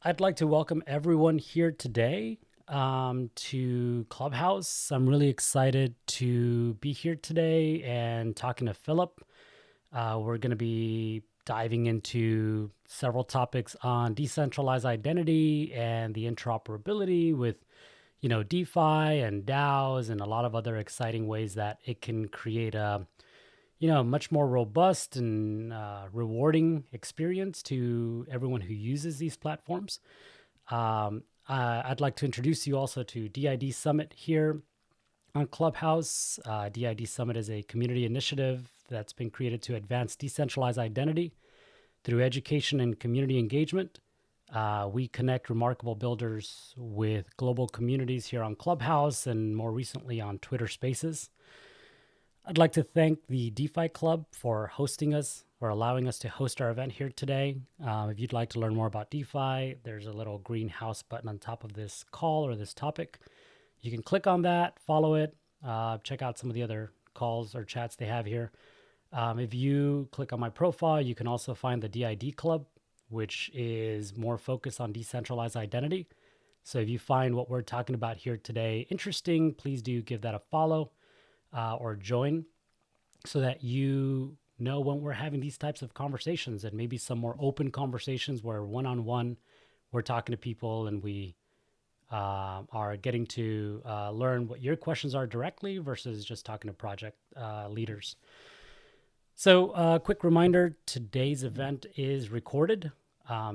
I'd like to welcome everyone here today to Clubhouse. I'm really excited to be here today and talking to Philip. We're going to be diving into several topics on decentralized identity and the interoperability with, DeFi and DAOs and a lot of other exciting ways that it can create a much more robust and rewarding experience to everyone who uses these platforms. I'd like to introduce you also to DID Summit here on Clubhouse. DID Summit is a community initiative that's been created to advance decentralized identity through education and community engagement. We connect remarkable builders with global communities here on Clubhouse and more recently on Twitter Spaces. I'd like to thank the DeFi Club for hosting us, or allowing us to host our event here today. If you'd like to learn more about DeFi, there's a little greenhouse button on top of this call or this topic. You can click on that, follow it, check out some of the other calls or chats they have here. If you click on my profile, you can also find the DID Club, which is more focused on decentralized identity. So if you find what we're talking about here today interesting, please do give that a follow. Or join so that you know when we're having these types of conversations and maybe some more open conversations where one-on-one we're talking to people and we are getting to learn what your questions are directly versus just talking to project leaders. So quick reminder, today's event is recorded.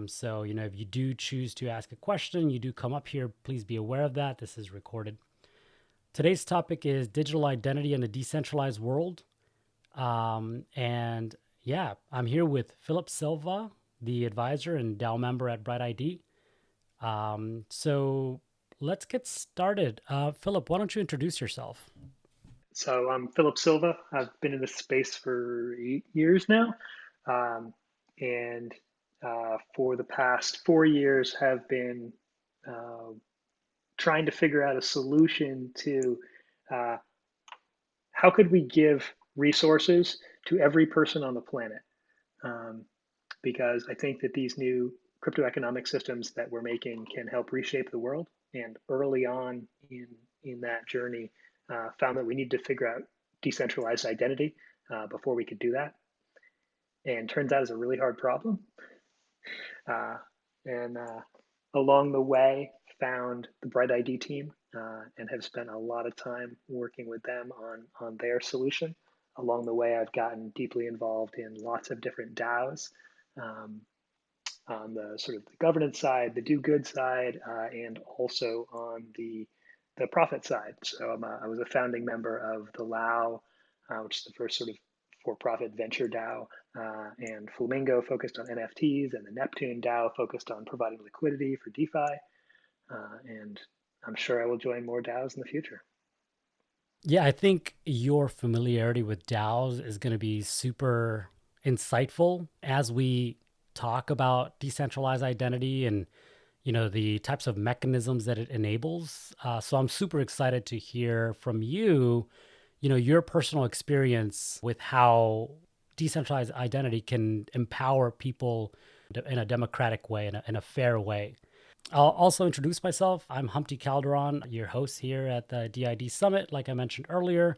So, if you do choose to ask a question, you do come up here, please be aware of that. This is recorded. Today's topic is digital identity in a decentralized world. I'm here with Philip Silva, the advisor and DAO member at BrightID. So let's get started. Philip, why don't you introduce yourself? So I'm Philip Silva. I've been in this space for 8 years now. And for the past 4 years have been trying to figure out a solution to how could we give resources to every person on the planet? Because I think that these new crypto economic systems that we're making can help reshape the world. And early on in that journey, found that we need to figure out decentralized identity before we could do that. And turns out it's a really hard problem. And along the way, found the BrightID team and have spent a lot of time working with them on their solution. Along the way, I've gotten deeply involved in lots of different DAOs on the sort of the governance side, the do good side, and also on the profit side. So I was a founding member of the Lao, which is the first sort of for-profit venture DAO, and Flamingo focused on NFTs, and the Neptune DAO focused on providing liquidity for DeFi. And I'm sure I will join more DAOs in the future. Yeah, I think your familiarity with DAOs is going to be super insightful as we talk about decentralized identity and the types of mechanisms that it enables. So I'm super excited to hear from you, your personal experience with how decentralized identity can empower people in a democratic way, in a fair way. I'll also introduce myself. I'm Humpty Calderon, your host here at the DID Summit, like I mentioned earlier.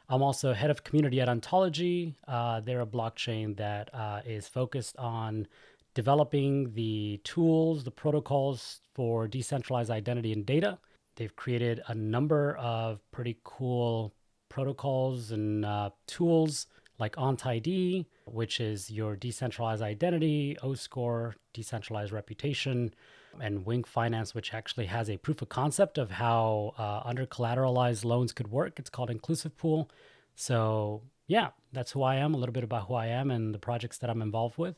I'm also head of Community at Ontology. They're a blockchain that is focused on developing the tools, the protocols for decentralized identity and data. They've created a number of pretty cool protocols and tools like OntID, which is your decentralized identity, OScore, decentralized reputation, and Wing Finance, which actually has a proof of concept of how under collateralized loans could work. It's called Inclusive Pool. So yeah, that's who I am, a little bit about who I am and the projects that I'm involved with.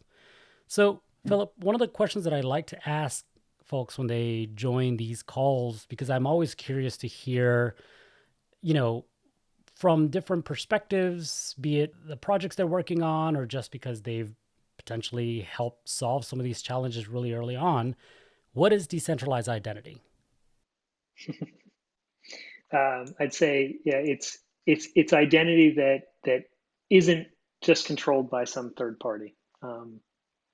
So Philip, one of the questions that I like to ask folks when they join these calls, because I'm always curious to hear, from different perspectives, be it the projects they're working on or just because they've potentially helped solve some of these challenges really early on. What is decentralized identity? I'd say, yeah, it's identity that isn't just controlled by some third party.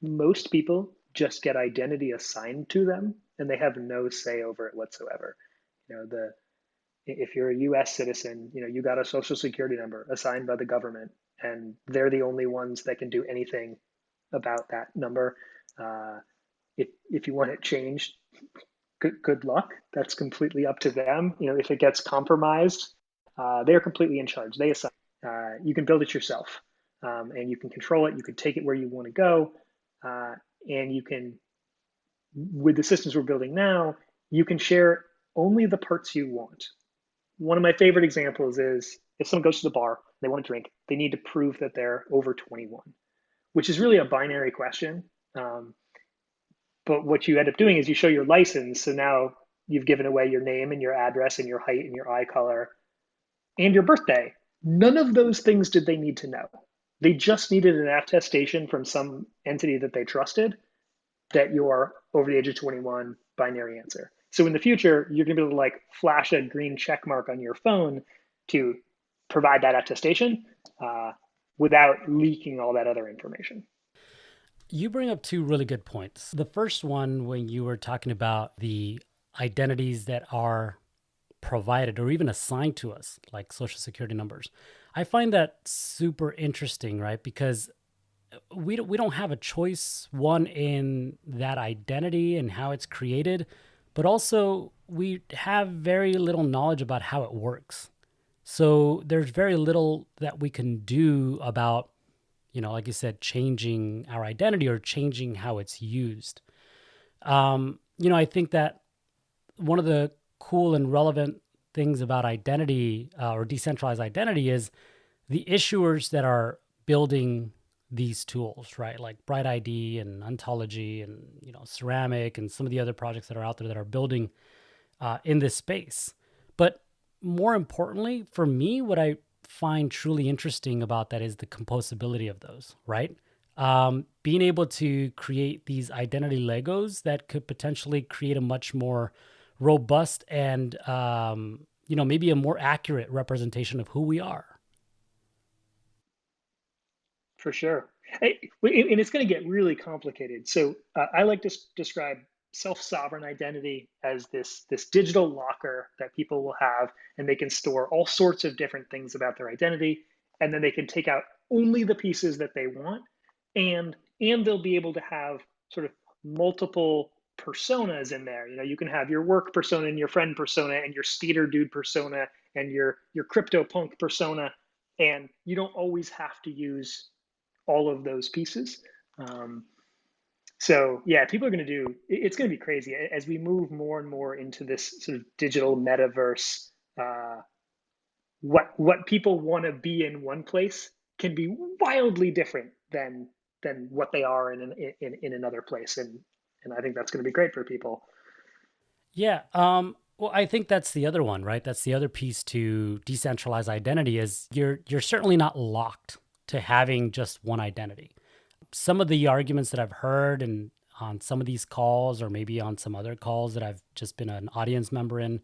Most people just get identity assigned to them, and they have no say over it whatsoever. If you're a U.S. citizen, you got a social security number assigned by the government, and they're the only ones that can do anything about that number. If you want it changed, good luck. That's completely up to them. If it gets compromised, they're completely in charge. They assign. You can build it yourself, and you can control it. You can take it where you want to go, and you can, with the systems we're building now, you can share only the parts you want. One of my favorite examples is if someone goes to the bar, they want to drink, they need to prove that they're over 21, which is really a binary question. But what you end up doing is you show your license. So now you've given away your name and your address and your height and your eye color and your birthday. None of those things did they need to know. They just needed an attestation from some entity that they trusted that you're over the age of 21, binary answer. So in the future, you're going to be able to flash a green check mark on your phone to provide that attestation without leaking all that other information. You bring up two really good points. The first one, when you were talking about the identities that are provided or even assigned to us, like social security numbers, I find that super interesting, right? Because we don't have a choice, one, in that identity and how it's created, but also we have very little knowledge about how it works. So there's very little that we can do about, like you said, changing our identity or changing how it's used. I think that one of the cool and relevant things about identity or decentralized identity is the issuers that are building these tools, right? Like BrightID and Ontology and, Ceramic and some of the other projects that are out there that are building in this space. But more importantly, for me, what I find truly interesting about that is the composability of those, right? Being able to create these identity Legos that could potentially create a much more robust and, maybe a more accurate representation of who we are. For sure. And it's going to get really complicated. So I like to describe self-sovereign identity as this digital locker that people will have, and they can store all sorts of different things about their identity, and then they can take out only the pieces that they want, and they'll be able to have sort of multiple personas in there. You can have your work persona and your friend persona and your skater dude persona and your crypto punk persona, and you don't always have to use all of those pieces. So yeah, people are going to do, it's going to be crazy as we move more and more into this sort of digital metaverse. What people want to be in one place can be wildly different than what they are in another place, and I think that's going to be great for people. Yeah. Well, I think that's the other one, right? That's the other piece to decentralized identity is you're certainly not locked to having just one identity. Some of the arguments that I've heard and on some of these calls or maybe on some other calls that I've just been an audience member in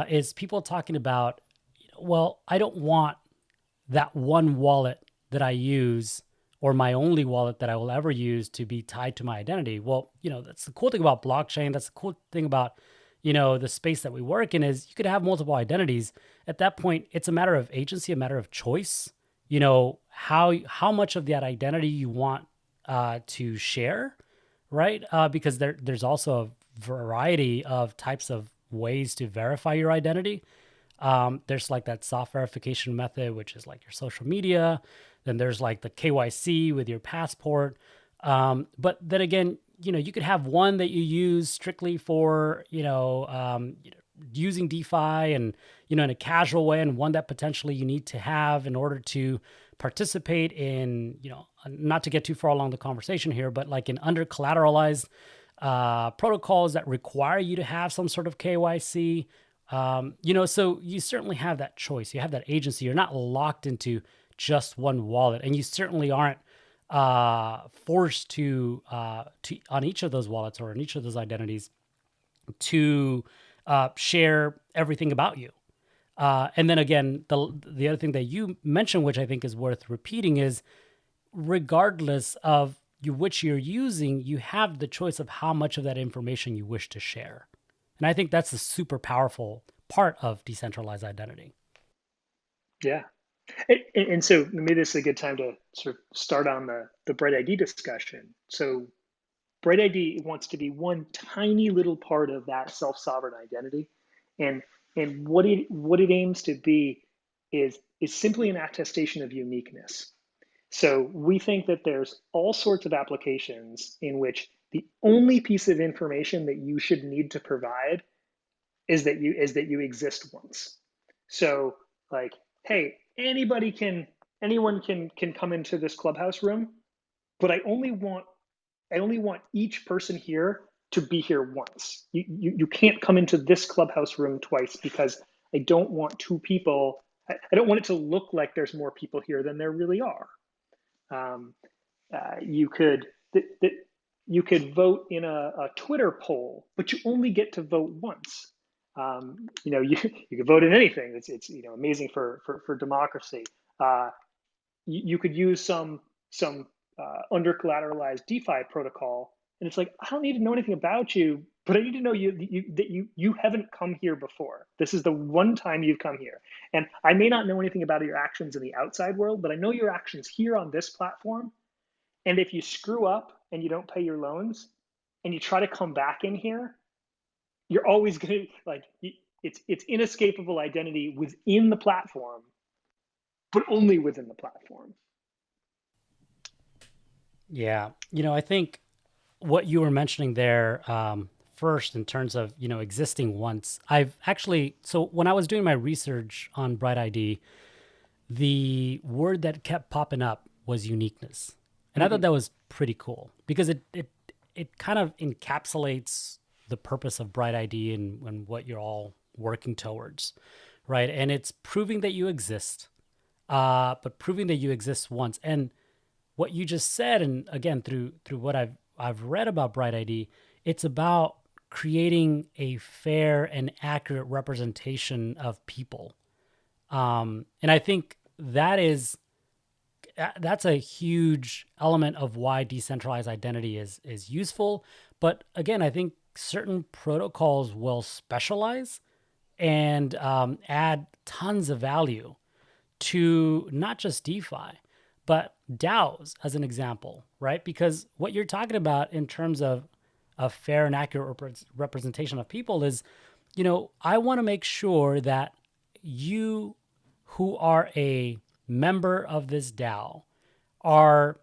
is people talking about, well, I don't want that one wallet that I use or my only wallet that I will ever use to be tied to my identity. Well, that's the cool thing about blockchain. That's the cool thing about, the space that we work in is you could have multiple identities. At that point, it's a matter of agency, a matter of choice. How much of that identity you want to share, right? Because there's also a variety of types of ways to verify your identity. There's like that soft verification method, which is like your social media. Then there's like the KYC with your passport. But then again, you could have one that you use strictly for, using DeFi and, in a casual way, and one that potentially you need to have in order to participate in, not to get too far along the conversation here, but like in under collateralized protocols that require you to have some sort of KYC. So you certainly have that choice. You have that agency. You're not locked into just one wallet, and you certainly aren't forced to on each of those wallets or on each of those identities to share everything about you. And then again, the other thing that you mentioned, which I think is worth repeating, is regardless of which you're using, you have the choice of how much of that information you wish to share. And I think that's the super powerful part of decentralized identity. Yeah. And so maybe this is a good time to sort of start on the BrightID discussion. So BrightID wants to be one tiny little part of that self-sovereign identity. And what it aims to be is simply an attestation of uniqueness. So we think that there's all sorts of applications in which the only piece of information that you should need to provide is that you exist once. So like, hey, anyone can come into this Clubhouse room, but I only want each person here to be here once. You can't come into this Clubhouse room twice because I don't want two people. I don't want it to look like there's more people here than there really are. Um, you could you could vote in a Twitter poll, but you only get to vote once. You could vote in anything. It's amazing for democracy. You could use some under collateralized DeFi protocol, and it's like, I don't need to know anything about you, but I need to know that you haven't come here before. This is the one time you've come here, and I may not know anything about your actions in the outside world, but I know your actions here on this platform. And if you screw up and you don't pay your loans, and you try to come back in here, you're always going to like it's inescapable identity within the platform, but only within the platform. Yeah. I think what you were mentioning there, first, in terms of, existing once, so when I was doing my research on BrightID, the word that kept popping up was uniqueness. And I thought that was pretty cool because it kind of encapsulates the purpose of BrightID and what you're all working towards, right? And it's proving that you exist, but proving that you exist once. And what you just said, and again through what I've read about BrightID, it's about creating a fair and accurate representation of people. And I think that's a huge element of why decentralized identity is useful. But again, I think certain protocols will specialize and add tons of value to not just DeFi, but DAOs as an example, right? Because what you're talking about in terms of a fair and accurate representation of people is, I want to make sure that you who are a member of this DAO are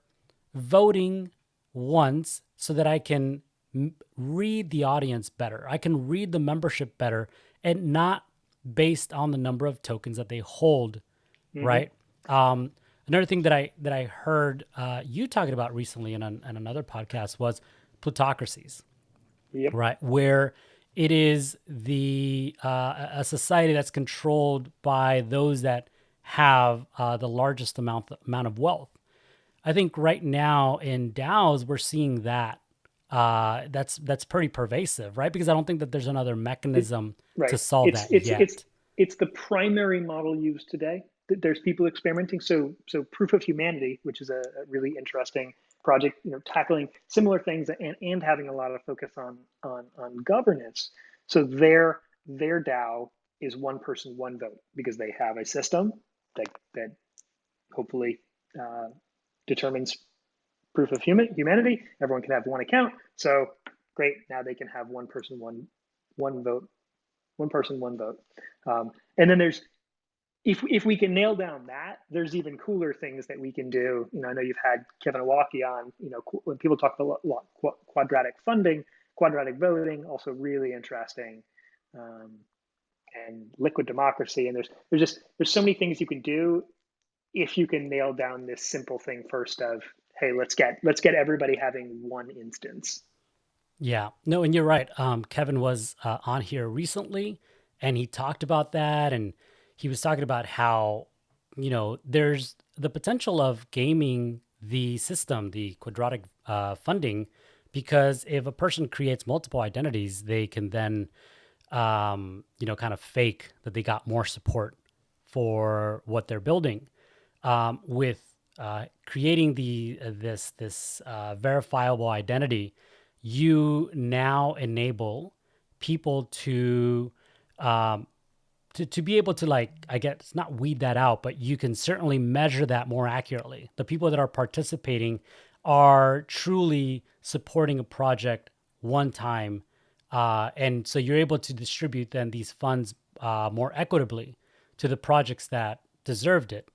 voting once so that I can read the audience better. I can read the membership better and not based on the number of tokens that they hold, right? Another thing that I heard you talking about recently in another podcast was plutocracies, Yep. right? Where it is a society that's controlled by those that have the largest amount of wealth. I think right now in DAOs we're seeing that that's pretty pervasive, right? Because I don't think that there's another mechanism to Right. solve It's that it's it's yet. it's the primary model used today. There's people experimenting. So Proof of Humanity, which is a really interesting project, tackling similar things and having a lot of focus on governance. So their DAO is one person, one vote, because they have a system that hopefully determines proof of humanity. Everyone can have one account. So great. Now they can have one person, one vote, one person, one vote. And then if we can nail down that, there's even cooler things that we can do. I know you've had Kevin Awaki on. When people talk about quadratic funding, quadratic voting, also really interesting, and liquid democracy. And there's so many things you can do if you can nail down this simple thing first of, hey, let's get everybody having one instance. Yeah, no, and you're right. Kevin was on here recently, and he talked about that, and he was talking about how, there's the potential of gaming the system, the quadratic funding, because if a person creates multiple identities, they can then, kind of fake that they got more support for what they're building. With creating this verifiable identity, you now enable people um, to be able to, like, I guess not weed that out, but you can certainly measure that more accurately. The people that are participating are truly supporting a project one time. And so you're able to distribute then these funds more equitably to the projects that deserved it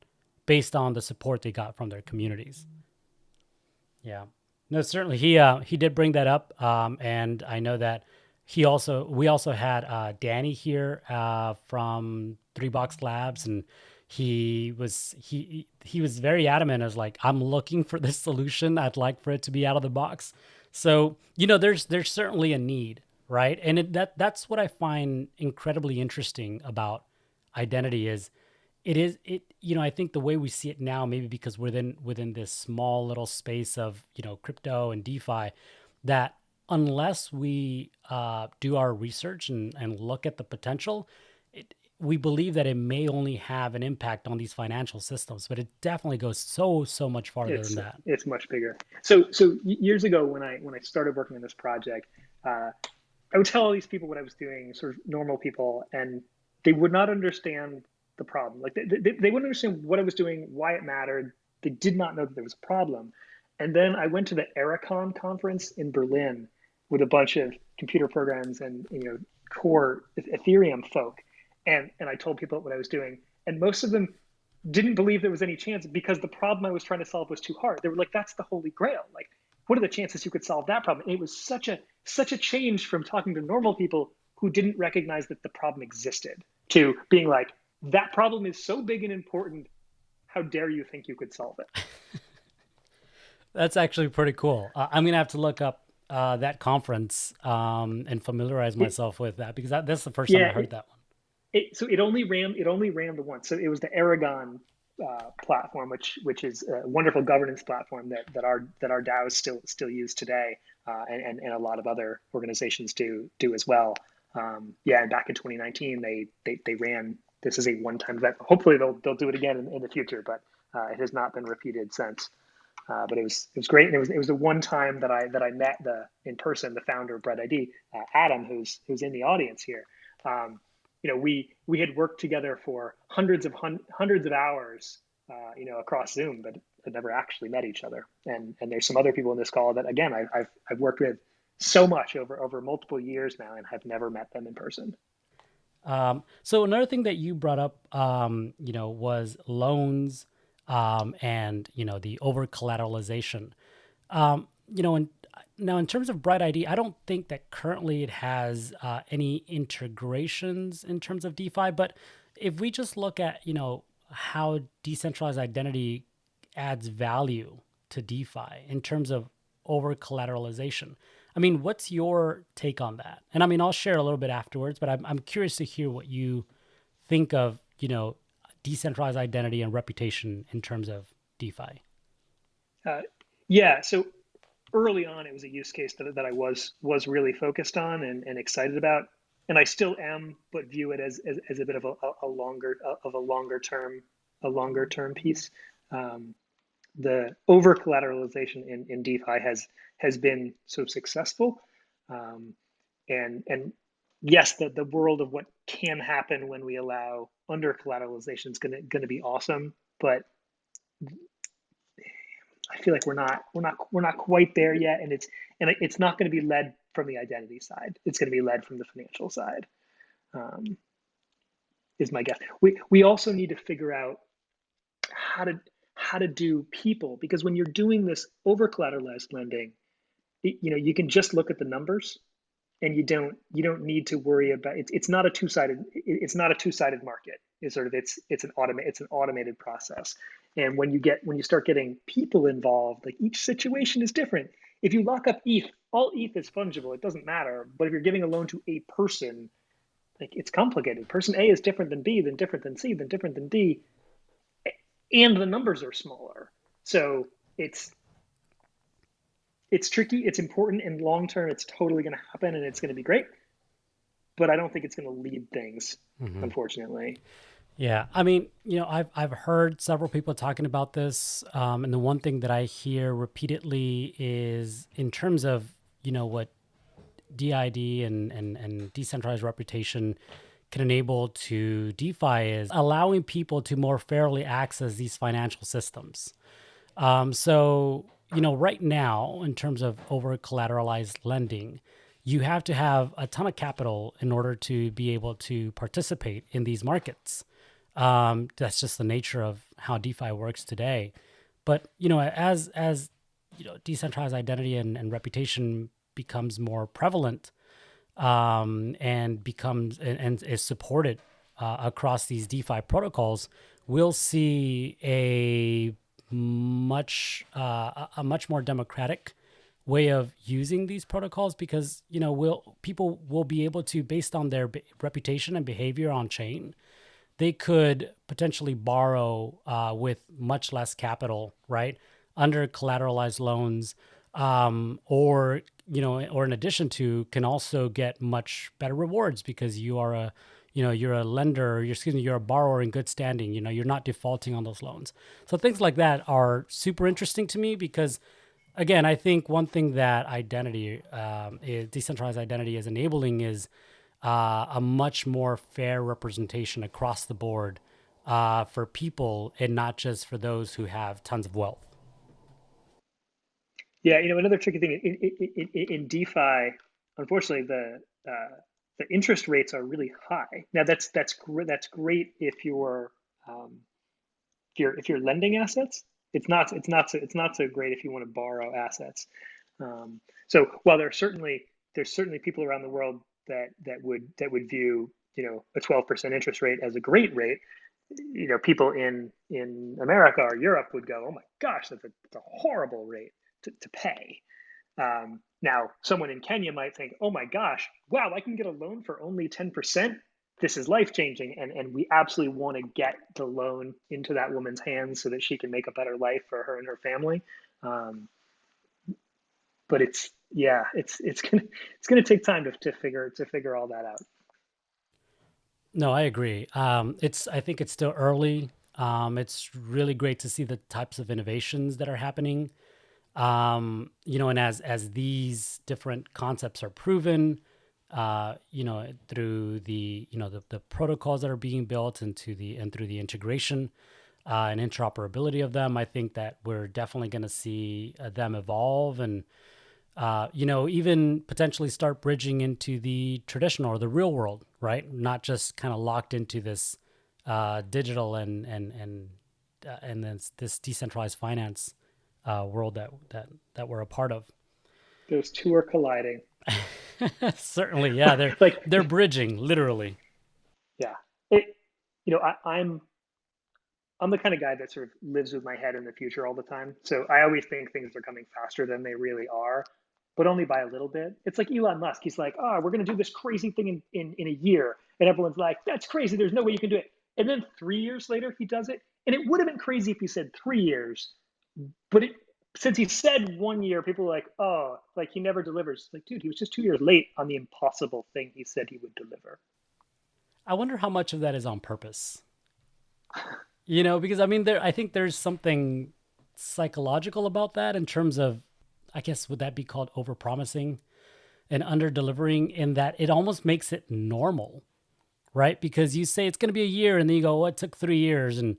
based on the support they got from their communities. Yeah. No, certainly he did bring that up. And I know that we also had Danny here from Three Box Labs, and he was very adamant as like, I'm looking for this solution. I'd like for it to be out of the box. So, there's certainly a need, right? And that's what I find incredibly interesting about identity is I think the way we see it now, maybe because within this small little space of crypto and DeFi, that unless we do our research and look at the potential, we believe that it may only have an impact on these financial systems, but it definitely goes so much farther than that. It's much bigger. So years ago when I started working on this project, I would tell all these people what I was doing, sort of normal people, and they would not understand the problem. Like they wouldn't understand what I was doing, why it mattered. They did not know that there was a problem. And then I went to the Ericon conference in Berlin with a bunch of computer programs and core Ethereum folk, and I told people what I was doing, and most of them didn't believe there was any chance because the problem I was trying to solve was too hard. They were like, "That's the Holy Grail. Like, what are the chances you could solve that problem?" And it was such a change from talking to normal people who didn't recognize that the problem existed to being like, "That problem is so big and important. How dare you think you could solve it?" That's actually pretty cool. I'm gonna have to look up that conference and familiarize It, myself with that, because that's the first time yeah, I heard that one. so it only ran the once. So it was the Aragon platform, which is a wonderful governance platform that our DAOs still use today, and a lot of other organizations do as well. And back in 2019, they ran this as a one-time event. Hopefully they'll do it again in the future, but it has not been repeated since. But it was great, and it was the one time that I met in person the founder of BrightID, Adam, who's in the audience here. We had worked together for hundreds of hours, across Zoom, but had never actually met each other. And there's some other people in this call that, again, I've worked with so much over multiple years now, and have never met them in person. So another thing that you brought up, was loans, and the over collateralization. And now in terms of BrightID, I don't think that currently it has any integrations in terms of DeFi. But if we just look at how decentralized identity adds value to DeFi in terms of over collateralization, I mean, what's your take on that? And I mean, I'll share a little bit afterwards, but I'm curious to hear what you think of decentralized identity and reputation in terms of DeFi. Yeah. So early on, it was a use case that I was really focused on and excited about, and I still am, but view it as a bit of a longer term piece. The over collateralization in DeFi has been so successful, and yes, the world of what can happen when we allow under collateralization is gonna be awesome, but I feel like we're not quite there yet, and it's not going to be led from the identity side. It's going to be led from the financial side, is my guess. We also need to figure out how to do people, because when you're doing this over collateralized lending, you can just look at the numbers, and you don't need to worry about it. It's not a two-sided market. It's an automated process. And when you start getting people involved, like, each situation is different. If you lock up ETH, all ETH is fungible. It doesn't matter. But if you're giving a loan to a person, like, it's complicated. Person A is different than B, then different than C, then different than D, and the numbers are smaller. So it's tricky. It's important, and long term, it's totally going to happen, and it's going to be great. But I don't think it's going to lead things, Mm-hmm. unfortunately. Yeah, I mean, I've heard several people talking about this, and the one thing that I hear repeatedly is in terms of what DID and decentralized reputation can enable to DeFi is allowing people to more fairly access these financial systems. So, right now, in terms of over collateralized lending, you have to have a ton of capital in order to be able to participate in these markets. That's just the nature of how DeFi works today. But as decentralized identity and reputation becomes more prevalent, and becomes and is supported across these DeFi protocols, we'll see a much more democratic way of using these protocols because people will be able to, based on their reputation and behavior on chain, they could potentially borrow with much less capital, right? Under collateralized loans, or in addition to, can also get much better rewards because you're a lender, you're a borrower in good standing. You're not defaulting on those loans. So things like that are super interesting to me because, again, I think one thing that decentralized identity is enabling is a much more fair representation across the board for people and not just for those who have tons of wealth. Yeah, another tricky thing in DeFi, unfortunately, the interest rates are really high. Now that's great um, if you're lending assets. It's not so great if you want to borrow assets. So while there's certainly people around the world that would view a 12% interest rate as a great rate. People in America or Europe would go, oh my gosh, that's a horrible rate to pay. Now, someone in Kenya might think, oh my gosh, wow, I can get a loan for only 10%. This is life changing. And we absolutely want to get the loan into that woman's hands so that she can make a better life for her and her family. Um, but it's gonna take time to figure all that out. No, I agree. I think it's still early. It's really great to see the types of innovations that are happening. And as these different concepts are proven, through the protocols that are being built and through the integration and interoperability of them, I think that we're definitely going to see them evolve and even potentially start bridging into the traditional or the real world, right? Not just kind of locked into this digital and then this decentralized finance world that we're a part of. Those two are colliding. Certainly, yeah, they're Like, they're bridging literally. yeah, it. I'm the kind of guy that sort of lives with my head in the future all the time. So I always think things are coming faster than they really are, but only by a little bit. It's like Elon Musk. He's like, oh, we're going to do this crazy thing in a year. And everyone's like, that's crazy. There's no way you can do it. And then 3 years later, he does it. And it would have been crazy if he said 3 years. But since he said 1 year, people were like, oh, like he never delivers. Like, dude, he was just 2 years late on the impossible thing he said he would deliver. I wonder how much of that is on purpose. Because I mean, I think there's something psychological about that in terms of, I guess, would that be called overpromising and under delivering, in that it almost makes it normal, right? Because you say it's going to be a year and then you go, oh, it took 3 years, and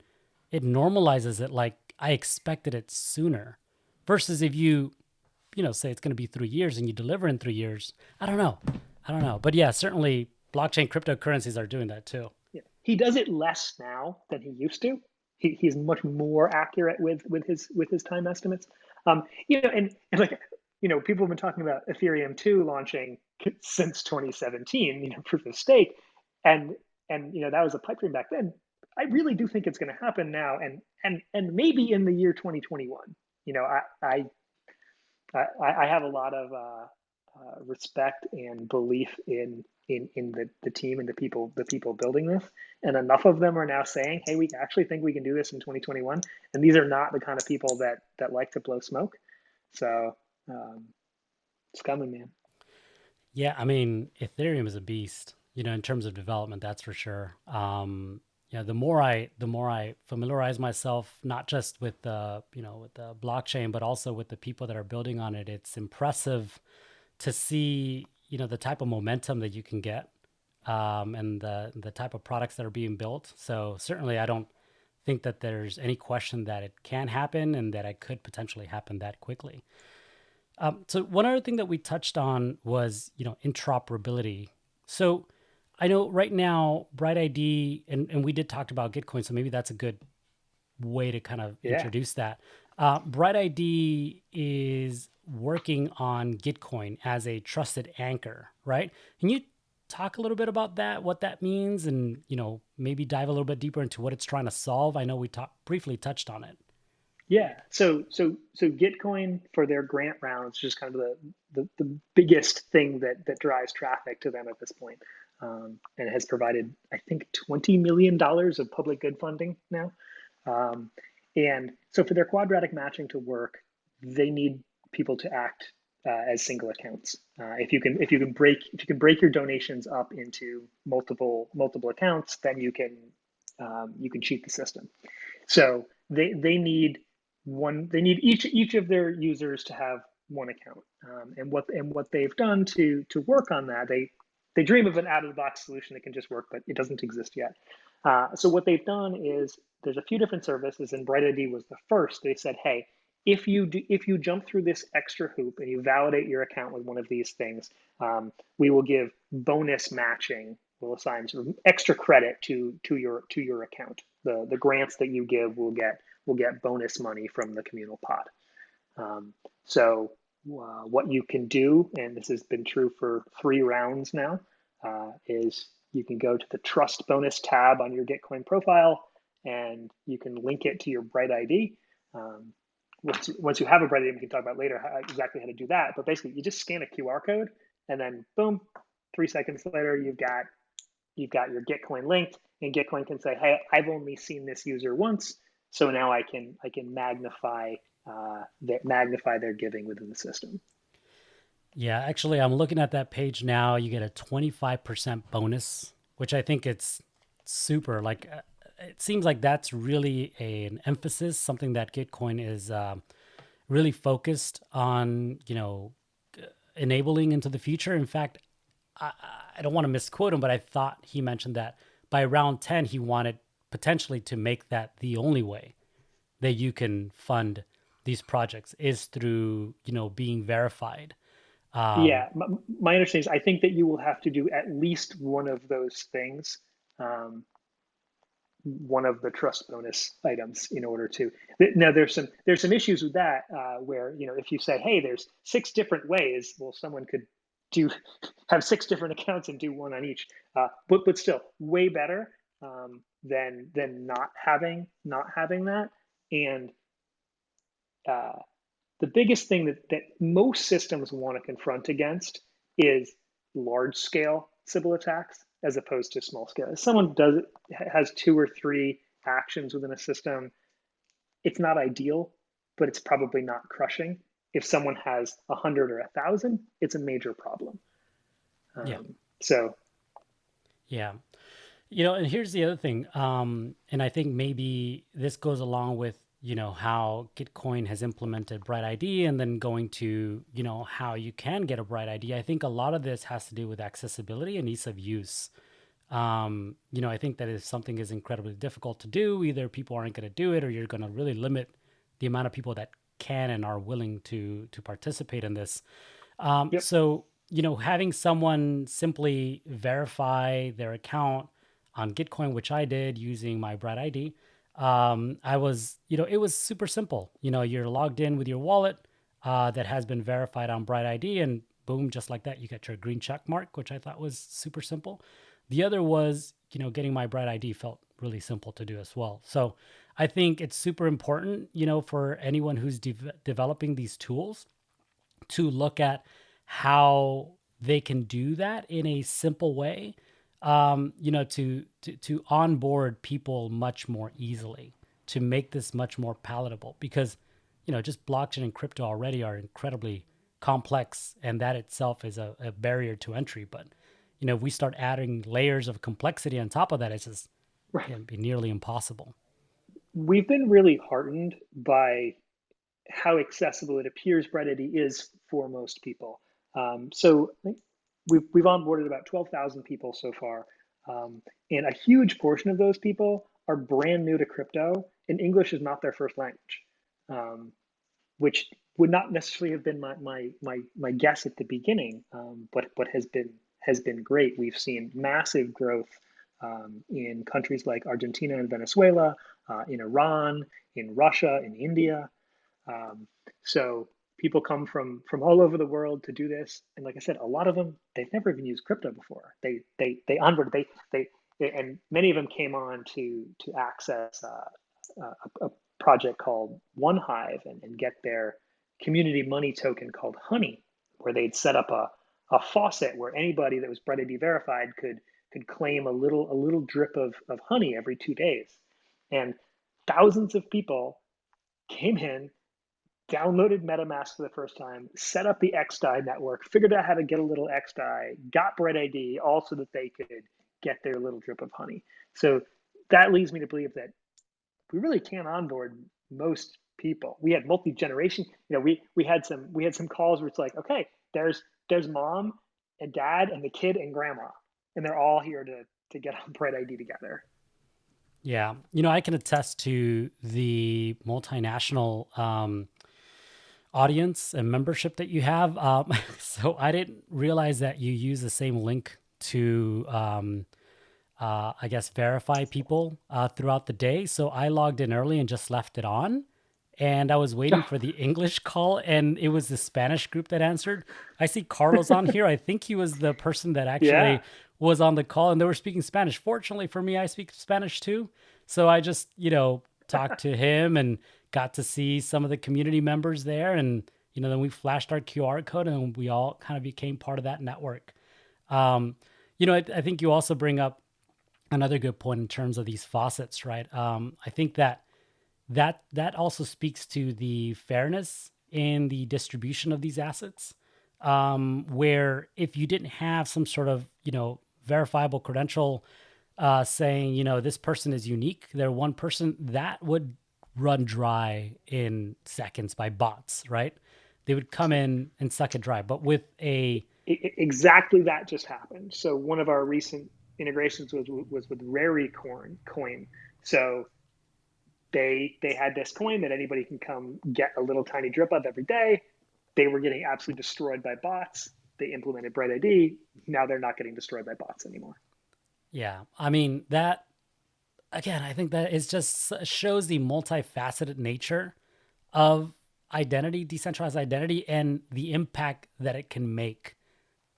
it normalizes it like I expected it sooner. Versus if say it's going to be 3 years and you deliver in 3 years. I don't know. But yeah, certainly blockchain cryptocurrencies are doing that too. Yeah. He does it less now than he used to. He's much more accurate with his time estimates. And like people have been talking about Ethereum 2 launching since 2017, proof of stake, and that was a pipe dream back then. I really do think it's going to happen now, and maybe in the year 2021. I have a lot of respect and belief in the team and the people building this, and enough of them are now saying, "Hey, we actually think we can do this in 2021." And these are not the kind of people that like to blow smoke. So um, it's coming, man. Yeah, I mean, Ethereum is a beast, in terms of development, that's for sure. Yeah, the more I familiarize myself, not just with the with the blockchain, but also with the people that are building on it, it's impressive to see the type of momentum that you can get, and the type of products that are being built. So certainly, I don't think that there's any question that it can happen and that it could potentially happen that quickly. So one other thing that we touched on was interoperability. So I know right now BrightID, and we did talk about Gitcoin, so maybe that's a good way to kind of Yeah. introduce that. BrightID is working on Gitcoin as a trusted anchor, right? Can you talk a little bit about that, what that means, and maybe dive a little bit deeper into what it's trying to solve? I know we briefly touched on it. Yeah. So Gitcoin for their grant rounds, just kind of the biggest thing that drives traffic to them at this point, and has provided I think $20 million of public good funding now. Um, and so for their quadratic matching to work, they need people to act as single accounts. If you can break your donations up into multiple accounts, then you can cheat the system. So they need each of their users to have one account. And what they've done to work on that, they dream of an out of the box solution that can just work, but it doesn't exist yet. So what they've done is there's a few different services, and BrightID was the first. They said, hey, if you jump through this extra hoop and you validate your account with one of these things, we will give bonus matching. We'll assign sort of extra credit to your account. The grants that you give will get bonus money from the communal pot. So what you can do, and this has been true for 3 rounds now, is you can go to the Trust Bonus tab on your Gitcoin profile, and you can link it to your BrightID. Once you have a BrightID, we can talk about later exactly how to do that. But basically, you just scan a QR code, and then boom, 3 seconds later, you've got your Gitcoin linked, and Gitcoin can say, "Hey, I've only seen this user once, so now I can magnify their giving within the system." Yeah, actually, I'm looking at that page now. You get a 25% bonus, which I think it's super. Like, it seems like that's really an emphasis, something that Gitcoin is really focused on, enabling into the future. In fact, I, I don't want to misquote him, but I thought he mentioned that by round 10, he wanted potentially to make that the only way that you can fund these projects is through, being verified. Um, Yeah, my understanding is I think that you will have to do at least one of those things, um, one of the trust bonus items in order to. Now there's some issues with that, where if you say, hey, there's 6 different ways, well, someone could do have 6 different accounts and do one on each, but still way better, than not having that. And uh, the biggest thing that most systems want to confront against is large scale Sybil attacks as opposed to small scale. If someone has 2 or 3 actions within a system, it's not ideal, but it's probably not crushing. If someone has 100 or 1,000, it's a major problem. yeah, So yeah. And here's the other thing. And I think maybe this goes along with, how Gitcoin has implemented BrightID and then going to, how you can get a BrightID. I think a lot of this has to do with accessibility and ease of use. I think that if something is incredibly difficult to do, either people aren't going to do it or you're going to really limit the amount of people that can and are willing to participate in this. yep. So, having someone simply verify their account on Gitcoin, which I did using my BrightID, I was, it was super simple. You're logged in with your wallet that has been verified on BrightID, and boom, just like that, you get your green check mark, which I thought was super simple. The other was, getting my BrightID felt really simple to do as well. So I think it's super important, for anyone who's developing these tools to look at how they can do that in a simple way, to onboard people much more easily, to make this much more palatable, because just blockchain and crypto already are incredibly complex, and that itself is a barrier to entry. But if we start adding layers of complexity on top of that, it's just It'd be nearly impossible. We've been really heartened by how accessible it appears BrightID is for most people. So we've onboarded about 12,000 people so far, and a huge portion of those people are brand new to crypto, and English is not their first language, um, which would not necessarily have been my guess at the beginning, but has been great. We've seen massive growth in countries like Argentina and Venezuela, in Iran, in Russia, in India. Um, so people come from all over the world to do this, and like I said, a lot of them they've never even used crypto before. They onboarded and many of them came on to access a project called One Hive and get their community money token called Honey, where they'd set up a faucet where anybody that was BrightID verified could claim a little drip of honey every 2 days, and thousands of people came in, downloaded MetaMask for the first time, set up the XDAI network, figured out how to get a little XDAI, got BrightID, all so that they could get their little drip of honey. So that leads me to believe that we really can onboard most people. We had multi-generation, we had some calls where it's like, okay, there's mom and dad and the kid and grandma, and they're all here to get on BrightID together. Yeah. I can attest to the multinational audience and membership that you have. So I didn't realize that you use the same link to, I guess, verify people throughout the day. So I logged in early and just left it on. And I was waiting for the English call, and it was the Spanish group that answered. I see Carlos on here. I think he was the person that Yeah. actually was on the call, and they were speaking Spanish. Fortunately for me, I speak Spanish too. So I just, talked to him and got to see some of the community members there. And, then we flashed our QR code and we all kind of became part of that network. Um, I think you also bring up another good point in terms of these faucets, right? I think that also speaks to the fairness in the distribution of these assets, where if you didn't have some sort of verifiable credential saying this person is unique, they're one person, that would run dry in seconds by bots, right? They would come in and suck it dry. But with a Exactly, that just happened. So one of our recent integrations was with Rary Coin. So they had this coin that anybody can come get a little tiny drip of every day. They were getting absolutely destroyed by bots. They implemented BrightID. Now they're not getting destroyed by bots anymore. yeah, I mean that again, I think that it just shows the multifaceted nature of identity, decentralized identity, and the impact that it can make.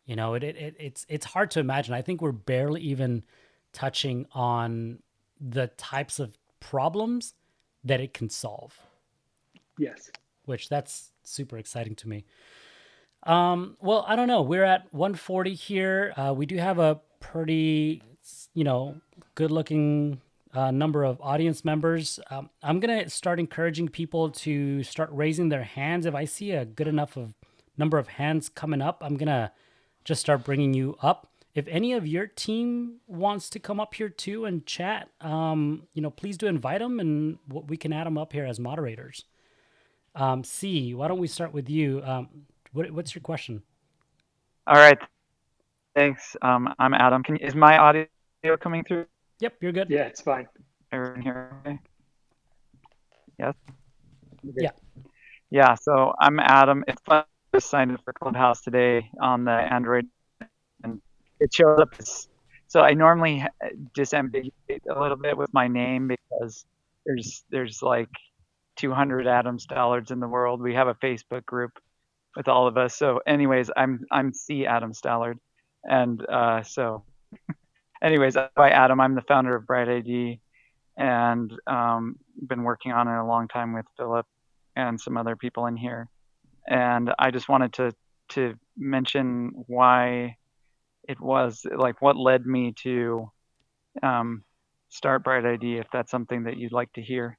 It's hard to imagine. I think we're barely even touching on the types of problems that it can solve, Yes. which that's super exciting to me. Well, I don't know. We're at 140 here. We do have a pretty, good looking number of audience members. I'm going to start encouraging people to start raising their hands. If I see a good enough of number of hands coming up, I'm going to just start bringing you up. If any of your team wants to come up here too and chat, please do invite them, and we can add them up here as moderators. C, why don't we start with you? What's your question? All right. Thanks. I'm Adam. Is my audio coming through? Yep, you're good. Yeah, it's fine. Everyone here? Okay. Yes. Yeah. Yeah. So I'm Adam. It's fun to sign up for Clubhouse today on the Android, and it shows up as. So I normally disambiguate a little bit with my name because there's like 200 Adam Stallards in the world. We have a Facebook group with all of us. So anyways, I'm C Adam Stallard, and so anyways, by Adam, I'm the founder of BrightID, and been working on it a long time with Philip and some other people in here. And I just wanted to mention why it was like what led me to start BrightID, if that's something that you'd like to hear.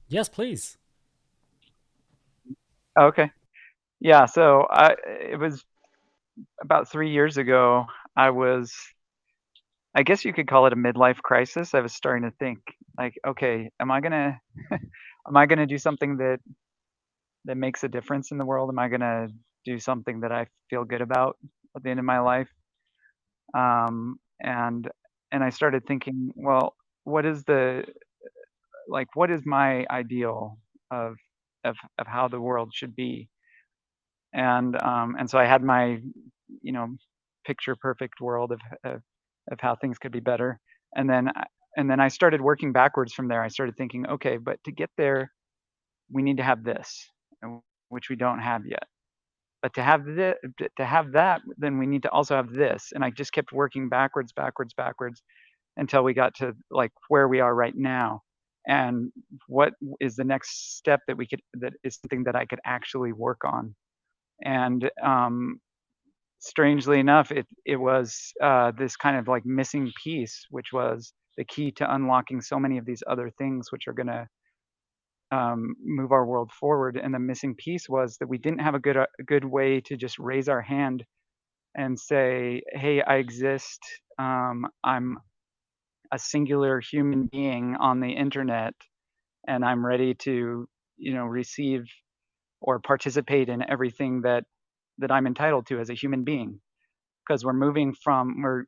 Yes, please. Okay. Yeah. So it was about 3 years ago. I I guess you could call it a midlife crisis. I was starting to think like, okay, am I gonna do something that makes a difference in the world? Am I gonna do something that I feel good about at the end of my life? And I started thinking, well, what is what is my ideal of how the world should be? And so I had my, you know, picture perfect world of how things could be better. And then I started working backwards from there. I started thinking, okay, but to get there, we need to have this, which we don't have yet. But to have that, then we need to also have this. And I just kept working backwards, backwards, backwards until we got to like where we are right now. And what is the next step that is something that I could actually work on? And strangely enough, it was this kind of like missing piece, which was the key to unlocking so many of these other things, which are going to move our world forward. And the missing piece was that we didn't have a good way to just raise our hand and say, "Hey, I exist. I'm a singular human being on the internet, and I'm ready to, receive or participate in everything that I'm entitled to as a human being." Because we're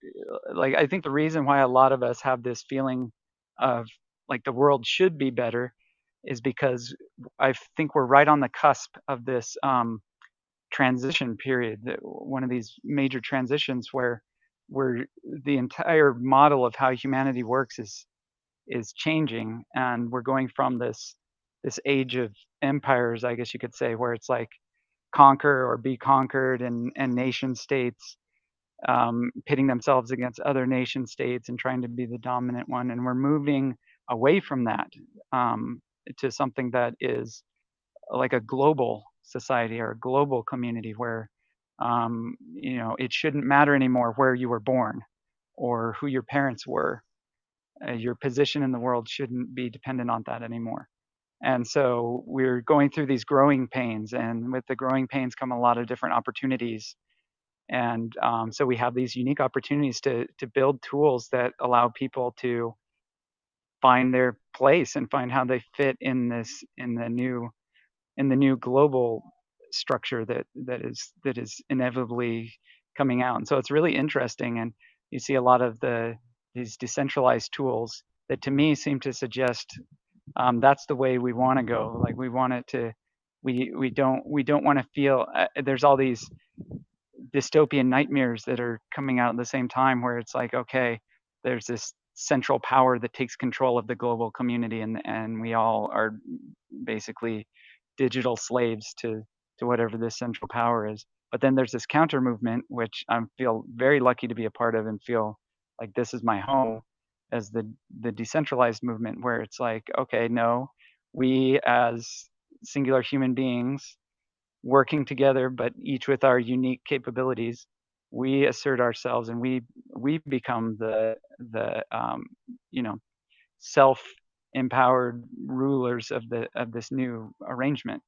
like, I think the reason why a lot of us have this feeling of like the world should be better is because I think we're right on the cusp of this transition period, one of these major transitions where the entire model of how humanity works is changing, and we're going from this age of empires, I guess you could say, where it's like conquer or be conquered, and nation states pitting themselves against other nation states and trying to be the dominant one. And we're moving away from that to something that is like a global society or a global community where, it shouldn't matter anymore where you were born or who your parents were. Your position in the world shouldn't be dependent on that anymore. And so we're going through these growing pains, and with the growing pains come a lot of different opportunities. And so we have these unique opportunities to build tools that allow people to find their place and find how they fit in the new global structure that is inevitably coming out. And so it's really interesting, and you see a lot of these decentralized tools that to me seem to suggest that's the way we want to go. Like we want it to, we don't want to feel there's all these dystopian nightmares that are coming out at the same time, where it's like, okay, there's this central power that takes control of the global community, and we all are basically digital slaves to whatever this central power is. But then there's this counter movement, which I feel very lucky to be a part of and feel like this is my home, as the decentralized movement, where it's like, okay, no, we as singular human beings working together, but each with our unique capabilities, we assert ourselves, and we become the self empowered rulers of this new arrangement.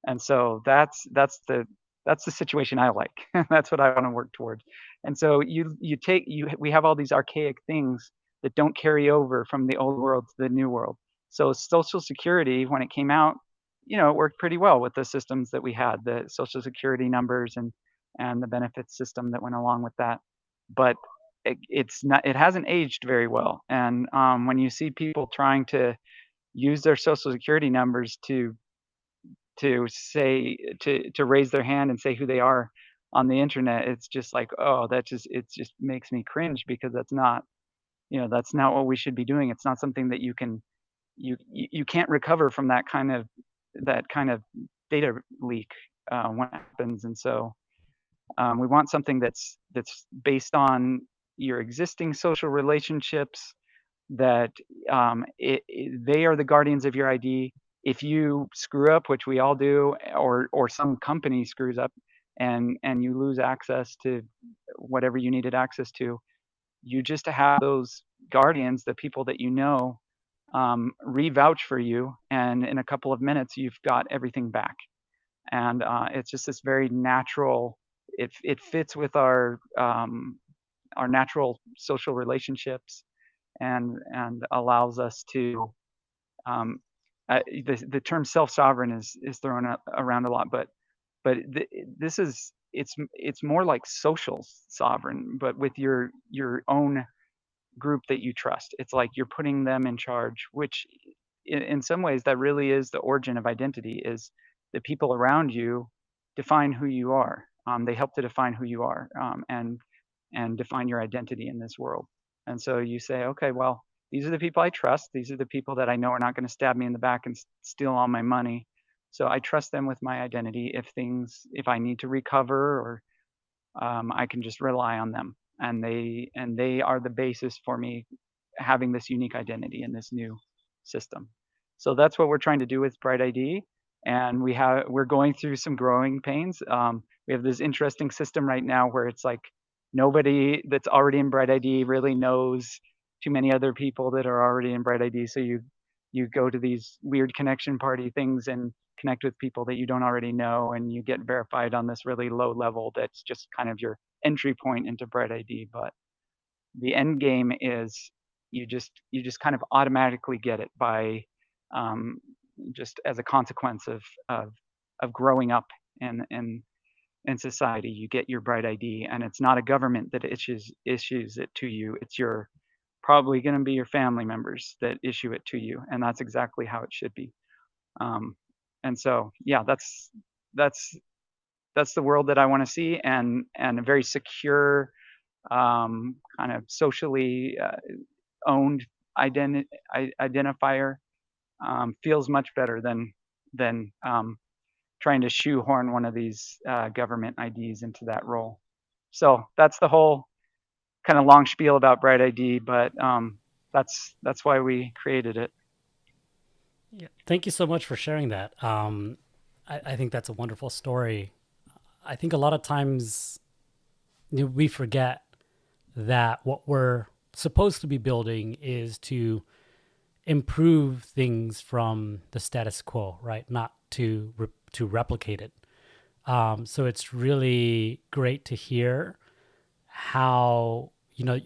And so that's the situation I like. That's what I want to work towards. And so we have all these archaic things that don't carry over from the old world to the new world. So Social Security, when it came out, it worked pretty well with the systems that we had, the Social Security numbers and the benefits system that went along with that. But it hasn't aged very well. And when you see people trying to use their Social Security numbers to say to raise their hand and say who they are on the internet, it's just like, oh, it just makes me cringe, because that's not what we should be doing. It's not something that you can't recover from that kind of data leak when it happens. And so we want something that's based on your existing social relationships, that they are the guardians of your ID. If you screw up, which we all do, or some company screws up and you lose access to whatever you needed access to, you just have those guardians, the people that re-vouch for you, and in a couple of minutes you've got everything back. And it's just this very natural, it fits with our our natural social relationships, and allows us to the term self-sovereign is thrown around a lot, but this is it's more like social sovereign, but with your own group that you trust. It's like you're putting them in charge, which in some ways that really is the origin of identity. Is the people around you define who you are. They help to define who you are, and define your identity in this world. And so you say, okay, well, these are the people I trust. These are the people that I know are not going to stab me in the back and steal all my money. So I trust them with my identity. If I need to recover, or I can just rely on them, and they are the basis for me having this unique identity in this new system. So that's what we're trying to do with BrightID, and we're going through some growing pains. We have this interesting system right now where it's like nobody that's already in BrightID really knows too many other people that are already in BrightID. So you go to these weird connection party things and connect with people that you don't already know, and you get verified on this really low level that's just kind of your entry point into BrightID. But the end game is you just kind of automatically get it by just as a consequence of growing up in society. You get your BrightID, and it's not a government that issues it to you. It's probably going to be your family members that issue it to you, and that's exactly how it should be. And so, yeah, that's the world that I want to see, and a very secure, kind of socially owned identifier feels much better than trying to shoehorn one of these government IDs into that role. So that's the whole kind of long spiel about BrightID, but that's why we created it. Yeah, thank you so much for sharing that. I think that's a wonderful story. I think a lot of times we forget that what we're supposed to be building is to improve things from the status quo, right? Not to replicate it. So it's really great to hear how,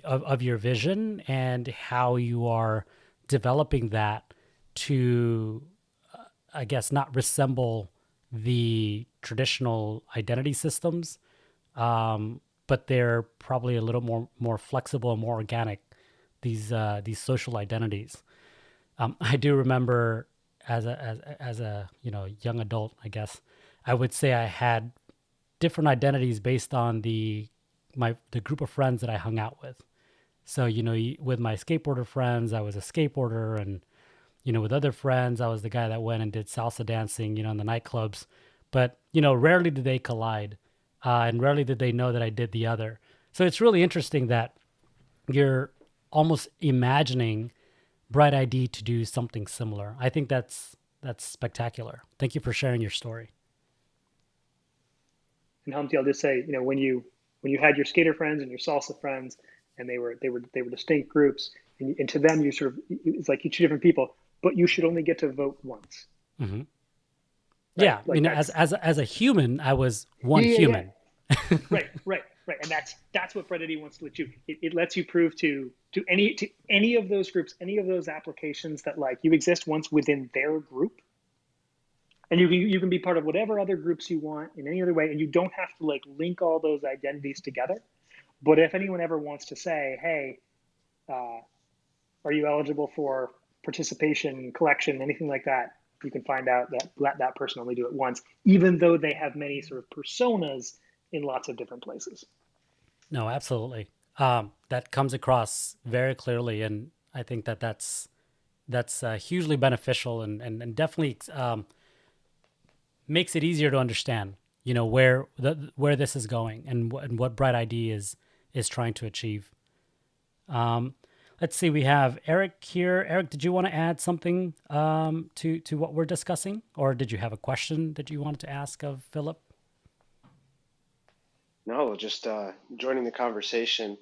of your vision and how you are developing that to, I guess, not resemble the traditional identity systems, but they're probably a little more flexible and more organic. These social identities. I do remember as a young adult, I guess I would say I had different identities based on the group of friends that I hung out with. So with my skateboarder friends, I was a skateboarder, and with other friends, I was the guy that went and did salsa dancing, in the nightclubs. But, rarely did they collide, and rarely did they know that I did the other. So it's really interesting that you're almost imagining BrightID to do something similar. I think that's spectacular. Thank you for sharing your story. And Humpty, I'll just say, when you had your skater friends and your salsa friends, and they were distinct groups, and to them it's like you two different people, but you should only get to vote once. Mm-hmm. Right? Yeah, as a human, I was one human. Yeah. right, and that's what BrightID wants to let you. It lets you prove to any of those groups, any of those applications that like you exist once within their group, and you can be part of whatever other groups you want in any other way, and you don't have to like link all those identities together. But if anyone ever wants to say, hey, are you eligible for participation, collection, anything like that, you can find out that let that person only do it once, even though they have many sort of personas in lots of different places. No, absolutely. That comes across very clearly, and I think that's hugely beneficial, and definitely makes it easier to understand, where this is going, and what BrightID is trying to achieve. Let's see, we have Eric here. Eric, did you want to add something to what we're discussing, or did you have a question that you wanted to ask of Philip? No, just joining the conversation.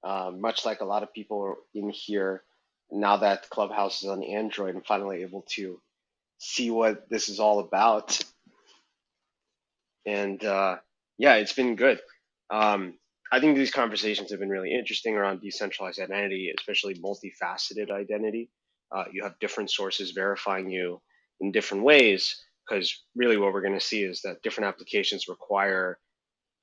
Much like a lot of people in here, now that Clubhouse is on Android, I'm finally able to see what this is all about. And yeah, it's been good. I think these conversations have been really interesting around decentralized identity, especially multifaceted identity. You have different sources verifying you in different ways, because really what we're going to see is that different applications require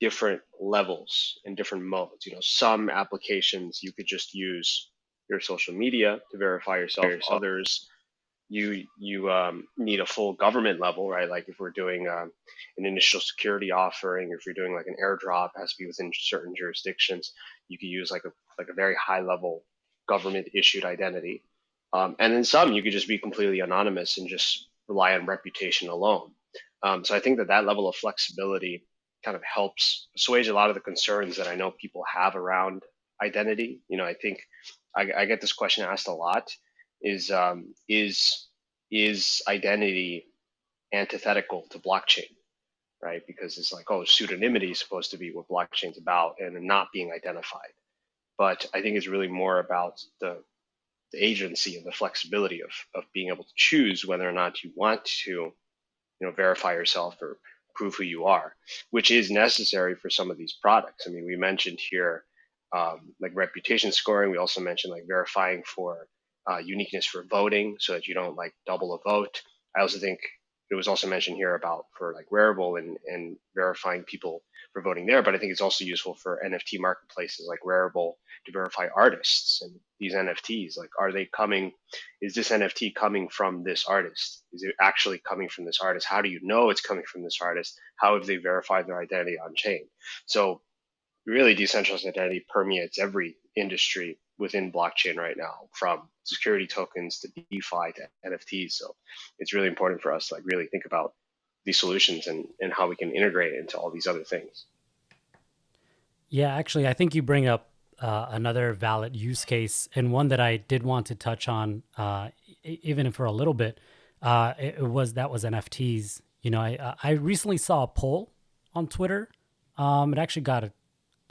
different levels and different modes. Some applications you could just use your social media to verify yourself. Others you need a full government level, right? Like if we're doing an initial security offering, if you're doing like an airdrop, it has to be within certain jurisdictions. You could use like a very high level government issued identity, and then some you could just be completely anonymous and just rely on reputation alone. So I think that level of flexibility kind of helps assuage a lot of the concerns that I know people have around identity. I think I get this question asked a lot: is identity antithetical to blockchain, right? Because it's like, oh, pseudonymity is supposed to be what blockchain's about, and not being identified. But I think it's really more about the agency and the flexibility of being able to choose whether or not you want to verify yourself or prove who you are, which is necessary for some of these products. I mean, we mentioned here like reputation scoring. We also mentioned like verifying for uniqueness for voting, so that you don't like double a vote. I also think it was also mentioned here about for like Rarible and verifying people for voting there. But I think it's also useful for NFT marketplaces like Rarible to verify artists and these NFTs. Like, is this NFT coming from this artist? Is it actually coming from this artist? How do you know it's coming from this artist? How have they verified their identity on chain? So really, decentralized identity permeates every industry within blockchain right now, from security tokens to DeFi to NFTs. So it's really important for us to like really think about these solutions and how we can integrate it into all these other things. Yeah, actually, I think you bring up another valid use case, and one that I did want to touch on, even for a little bit. That was NFTs. I recently saw a poll on Twitter. It actually got a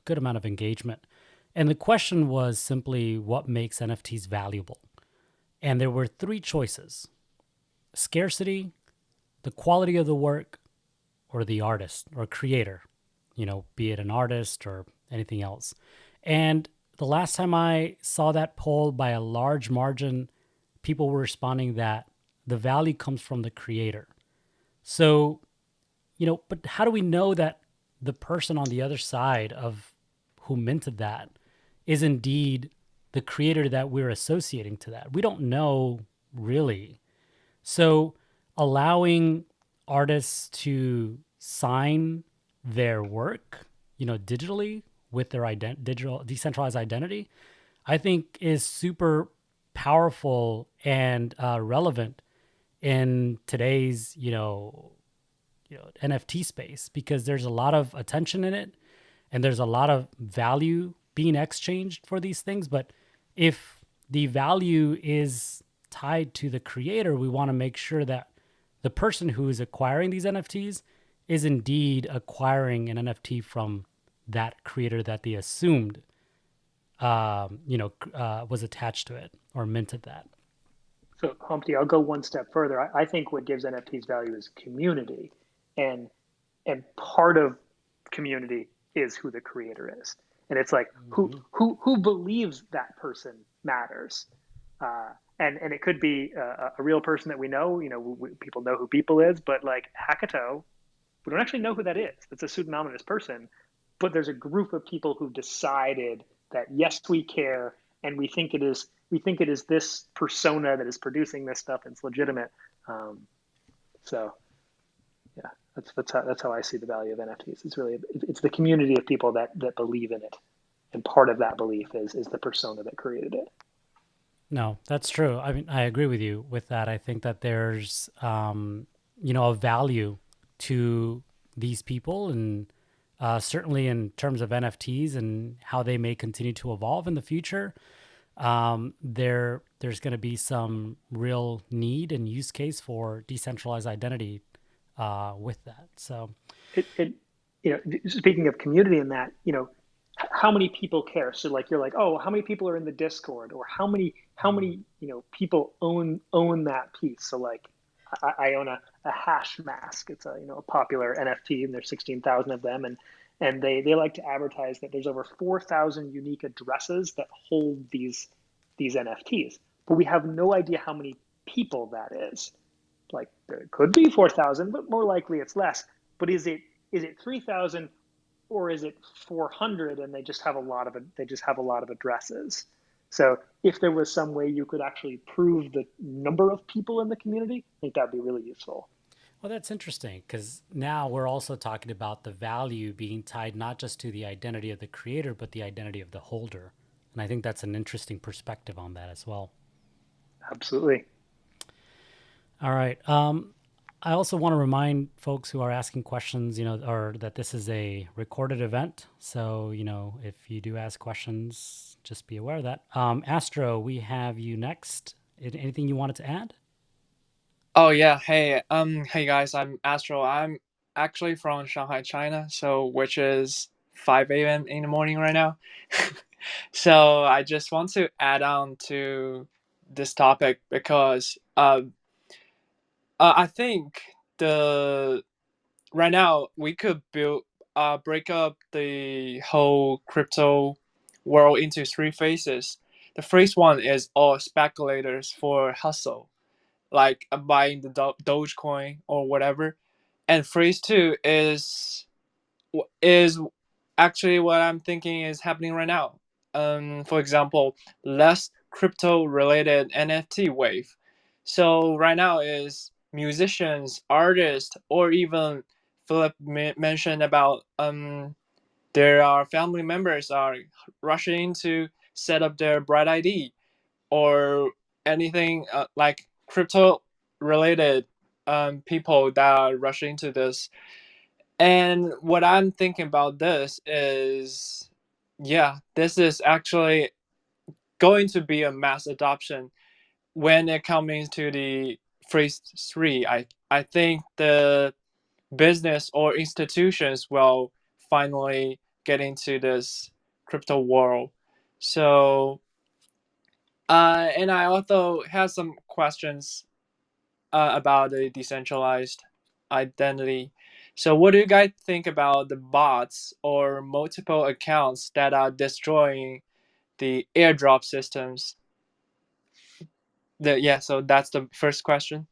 good amount of engagement, and the question was simply, what makes NFTs valuable? And there were three choices: scarcity, the quality of the work, or the artist or creator, be it an artist or anything else. And the last time I saw that poll, by a large margin, people were responding that the value comes from the creator. So, but how do we know that the person on the other side of who minted that is indeed the creator that we're associating to that? We don't know really. So allowing artists to sign their work, digitally with their digital decentralized identity, I think is super powerful and relevant in today's, NFT space, because there's a lot of attention in it and there's a lot of value being exchanged for these things. But if the value is tied to the creator, we want to make sure that the person who is acquiring these NFTs is indeed acquiring an NFT from that creator that they assumed, was attached to it or minted that. So Humpty, I'll go one step further. I think what gives NFTs value is community, and part of community is who the creator is, and it's like who believes that person matters, and it could be a real person that we know. People know who Beeple is, but like Hackato, we don't actually know who that is. It's a pseudonymous person, but there's a group of people who've decided that yes, we care, and we think it is this persona that is producing this stuff, and it's legitimate. So yeah, that's how I see the value of NFTs. It's the community of people that believe in it, and part of that belief is the persona that created it. No, that's true. I mean, I agree with you with that. I think that there's a value to these people, and certainly in terms of NFTs and how they may continue to evolve in the future. There's going to be some real need and use case for decentralized identity with that. So, speaking of community in that, how many people care? So like, you're like, oh, how many people are in the Discord, or how many people own that piece? So like, I own a hash mask. It's a popular NFT, and there's 16,000 of them, And they like to advertise that there's over 4,000 unique addresses that hold these NFTs, but we have no idea how many people that is. Like, there could be 4,000, but more likely it's less. But is it 3,000, or is it 400, and they just have a lot of addresses? So if there was some way you could actually prove the number of people in the community, I think that'd be really useful. Well, that's interesting, because now we're also talking about the value being tied not just to the identity of the creator, but the identity of the holder. And I think that's an interesting perspective on that as well. Absolutely. All right. I also want to remind folks who are asking questions, or that this is a recorded event. So, if you do ask questions, just be aware of that. Astro, we have you next. Anything you wanted to add? Oh yeah, hey guys, I'm Astro. I'm actually from Shanghai, China, which is 5 a.m. in the morning right now. So I just want to add on to this topic because I think the right now we could break up the whole crypto world into three phases. The first one is all speculators for hustle, like buying the Dogecoin or whatever. And phase two is actually what I'm thinking is happening right now. For example, less crypto related NFT wave. So right now is musicians, artists, or even Philip mentioned about there are family members are rushing to set up their BrightID or anything like crypto related people that are rushing to this. And what I'm thinking about this is, yeah, this is actually going to be a mass adoption when it comes to the phase three. I think the business or institutions will finally get into this crypto world. So and I also have some questions about the decentralized identity. So, what do you guys think about the bots or multiple accounts that are destroying the airdrop systems? So that's the first question.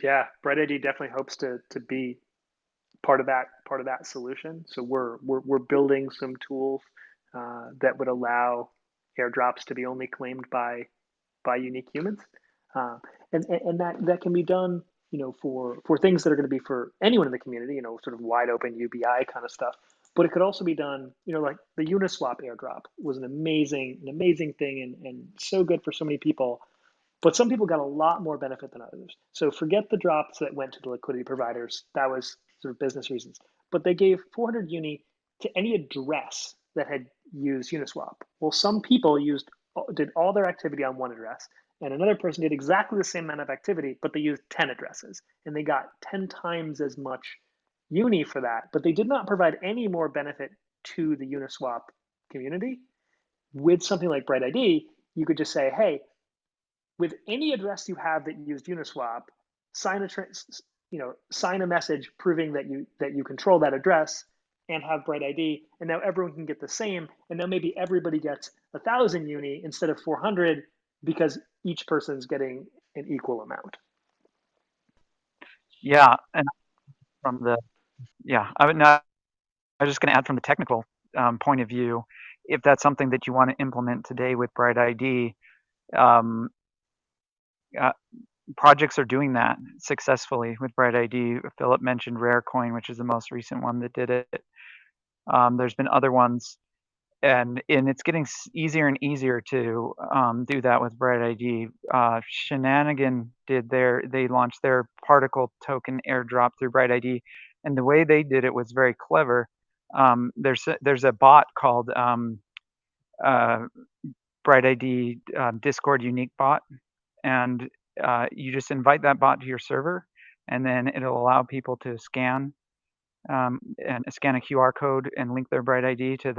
Yeah, BrightID definitely hopes to be part of that solution. So we're building some tools that would allow airdrops to be only claimed by unique humans, and that can be done, for things that are going to be for anyone in the community, sort of wide open UBI kind of stuff. But it could also be done, like the Uniswap airdrop was an amazing thing, and so good for so many people. But some people got a lot more benefit than others. So forget the drops that went to the liquidity providers. That was sort of business reasons. But they gave 400 uni to any address that had used Uniswap. Well, some people did all their activity on one address, and another person did exactly the same amount of activity, but they used 10 addresses, and they got 10 times as much uni for that. But they did not provide any more benefit to the Uniswap community. With something like BrightID, you could just say, hey, with any address you have that used Uniswap, sign a message proving that you control that address and have BrightID, and now everyone can get the same, and now maybe everybody gets 1,000 uni instead of 400 because each person's getting an equal amount. Yeah, and I was just going to add from the technical point of view, if that's something that you want to implement today with BrightID, projects are doing that successfully with BrightID. Philip mentioned Rarecoin, which is the most recent one that did it. There's been other ones, and it's getting easier and easier to do that with BrightID. Shenanigan they launched their particle token airdrop through BrightID, and the way they did it was very clever. There's a bot called BrightID Discord Unique Bot, and you just invite that bot to your server, and then it'll allow people to scan and scan a QR code and link their BrightID to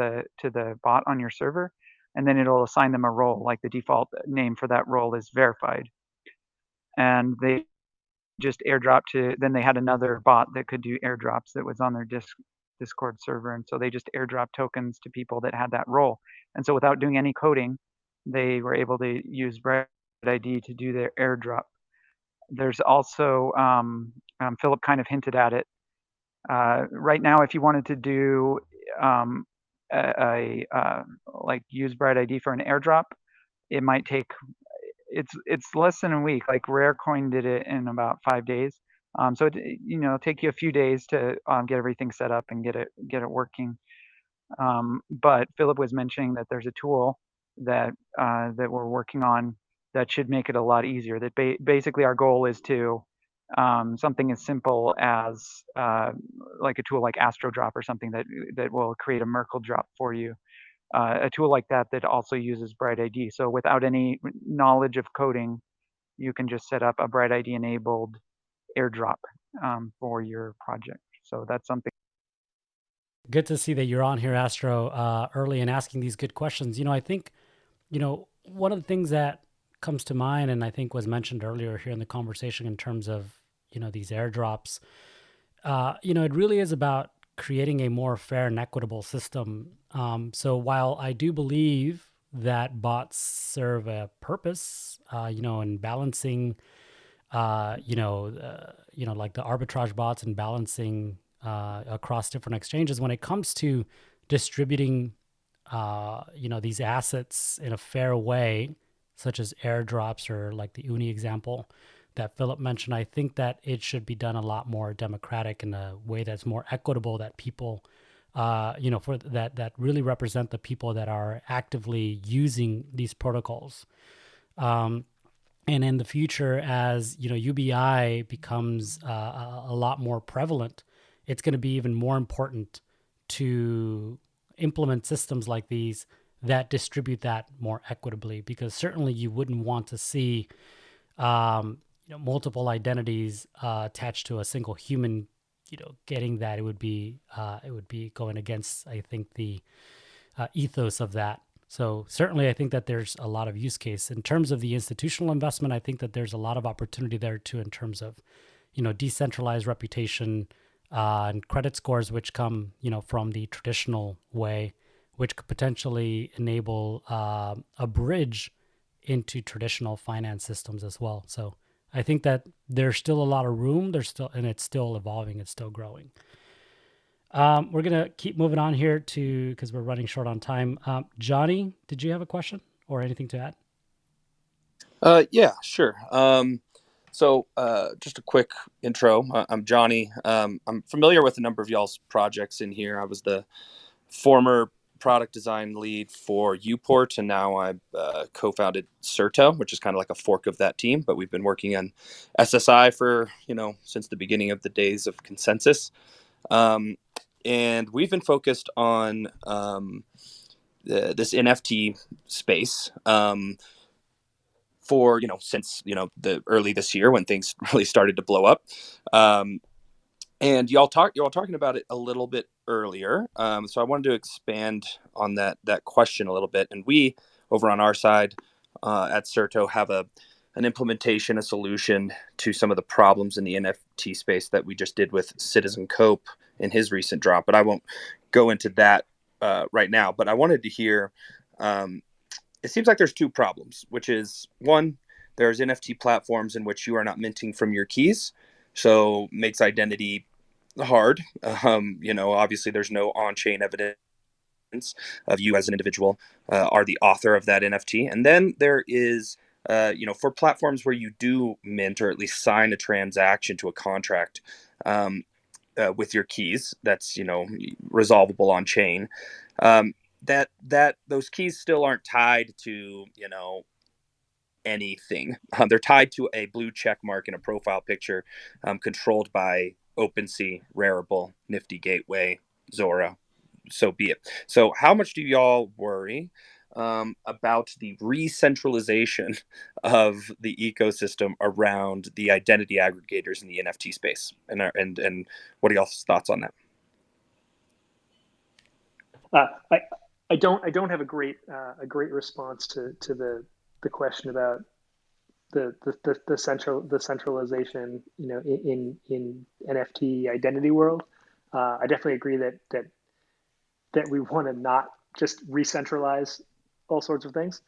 the bot on your server, and then it'll assign them a role. Like the default name for that role is verified, and they just airdrop to, then they had another bot that could do airdrops that was on their Discord server. And so they just airdrop tokens to people that had that role. And so without doing any coding, they were able to use BrightID to do their airdrop. There's also, Philip kind of hinted at it. Right now, if you wanted to do like use BrightID for an airdrop, it might take, it's less than a week. Like Rarecoin did it in about 5 days. So it, take you a few days to get everything set up and get it working. But Philip was mentioning that there's a tool that that we're working on that should make it a lot easier. That basically our goal is to something as simple as like a tool like Astro drop or something that will create a Merkle drop for you. A tool like that also uses BrightID. So without any knowledge of coding, you can just set up a BrightID enabled airdrop for your project. So that's something. Good to see that you're on here, Astro, early and asking these good questions. I think, one of the things that comes to mind, and I think was mentioned earlier here in the conversation in terms of, these airdrops, it really is about creating a more fair and equitable system. So while I do believe that bots serve a purpose, in balancing, like the arbitrage bots and balancing across different exchanges, when it comes to distributing, these assets in a fair way, such as airdrops or like the Uni example that Philip mentioned, I think that it should be done a lot more democratic in a way that's more equitable, that people, for that really represent the people that are actively using these protocols. And in the future, as UBI becomes a lot more prevalent, it's going to be even more important to implement systems like these that distribute that more equitably, because certainly you wouldn't want to see multiple identities attached to a single human getting that. It would be going against, I think, the ethos of that. So certainly I think that there's a lot of use case in terms of the institutional investment. I think that there's a lot of opportunity there too, in terms of decentralized reputation and credit scores, which come from the traditional way, which could potentially enable a bridge into traditional finance systems as well. So I think that there's still a lot of room. And it's still evolving. It's still growing. We're going to keep moving on here because we're running short on time. Johnny, did you have a question or anything to add? Yeah, sure. So just a quick intro. I'm Johnny. I'm familiar with a number of y'all's projects in here. I was the former product design lead for Uport, and now I co-founded Certo, which is kind of like a fork of that team. But we've been working on SSI for since the beginning of the days of consensus, and we've been focused on this NFT space for since the early this year when things really started to blow up. And y'all were talking about it a little bit earlier. So I wanted to expand on that question a little bit. And we, over on our side at Certo, have an implementation, a solution to some of the problems in the NFT space that we just did with Citizen Cope in his recent drop. But I won't go into that right now. But I wanted to hear, it seems like there's two problems, which is one, there's NFT platforms in which you are not minting from your keys. So makes identity hard. Obviously there's no on-chain evidence of you as an individual are the author of that NFT. And then there is, for platforms where you do mint or at least sign a transaction to a contract with your keys, that's, resolvable on chain, that those keys still aren't tied to, anything. They're tied to a blue check mark in a profile picture controlled by OpenSea, Rarible, Nifty Gateway, Zora, so be it. So how much do y'all worry about the re-centralization of the ecosystem around the identity aggregators in the NFT space? And what are y'all's thoughts on that? I don't have a great response to the question about the centralization, in NFT identity world. I definitely agree that we want to not just re-centralize all sorts of things.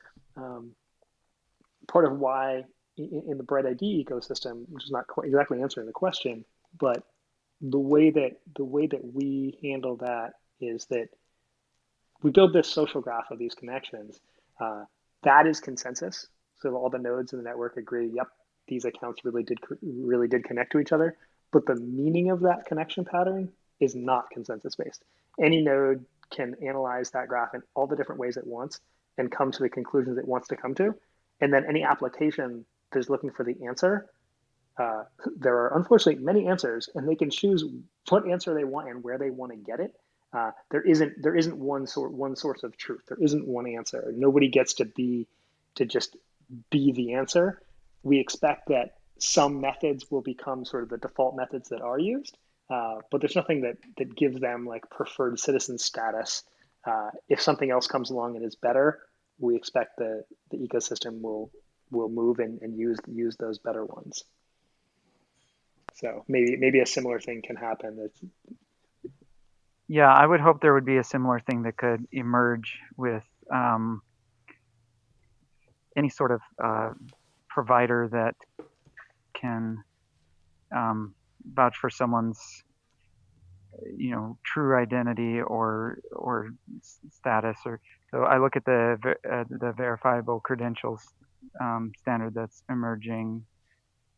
Part of why in the BrightID ecosystem, which is not quite exactly answering the question, but the way that we handle that is that we build this social graph of these connections. That is consensus. So all the nodes in the network agree, yep, these accounts really did connect to each other. But the meaning of that connection pattern is not consensus based. Any node can analyze that graph in all the different ways it wants and come to the conclusions it wants to come to. And then any application that's looking for the answer, there are unfortunately many answers, and they can choose what answer they want and where they want to get it. There isn't one source of truth. There isn't one answer. Nobody gets to just be the answer. We expect that some methods will become sort of the default methods that are used, but there's nothing that gives them like preferred citizen status. If something else comes along and is better, we expect the ecosystem will move and use those better ones. So maybe a similar thing can happen. Yeah, I would hope there would be a similar thing that could emerge with any sort of provider that can vouch for someone's true identity or status. Or so I look at the verifiable credentials standard that's emerging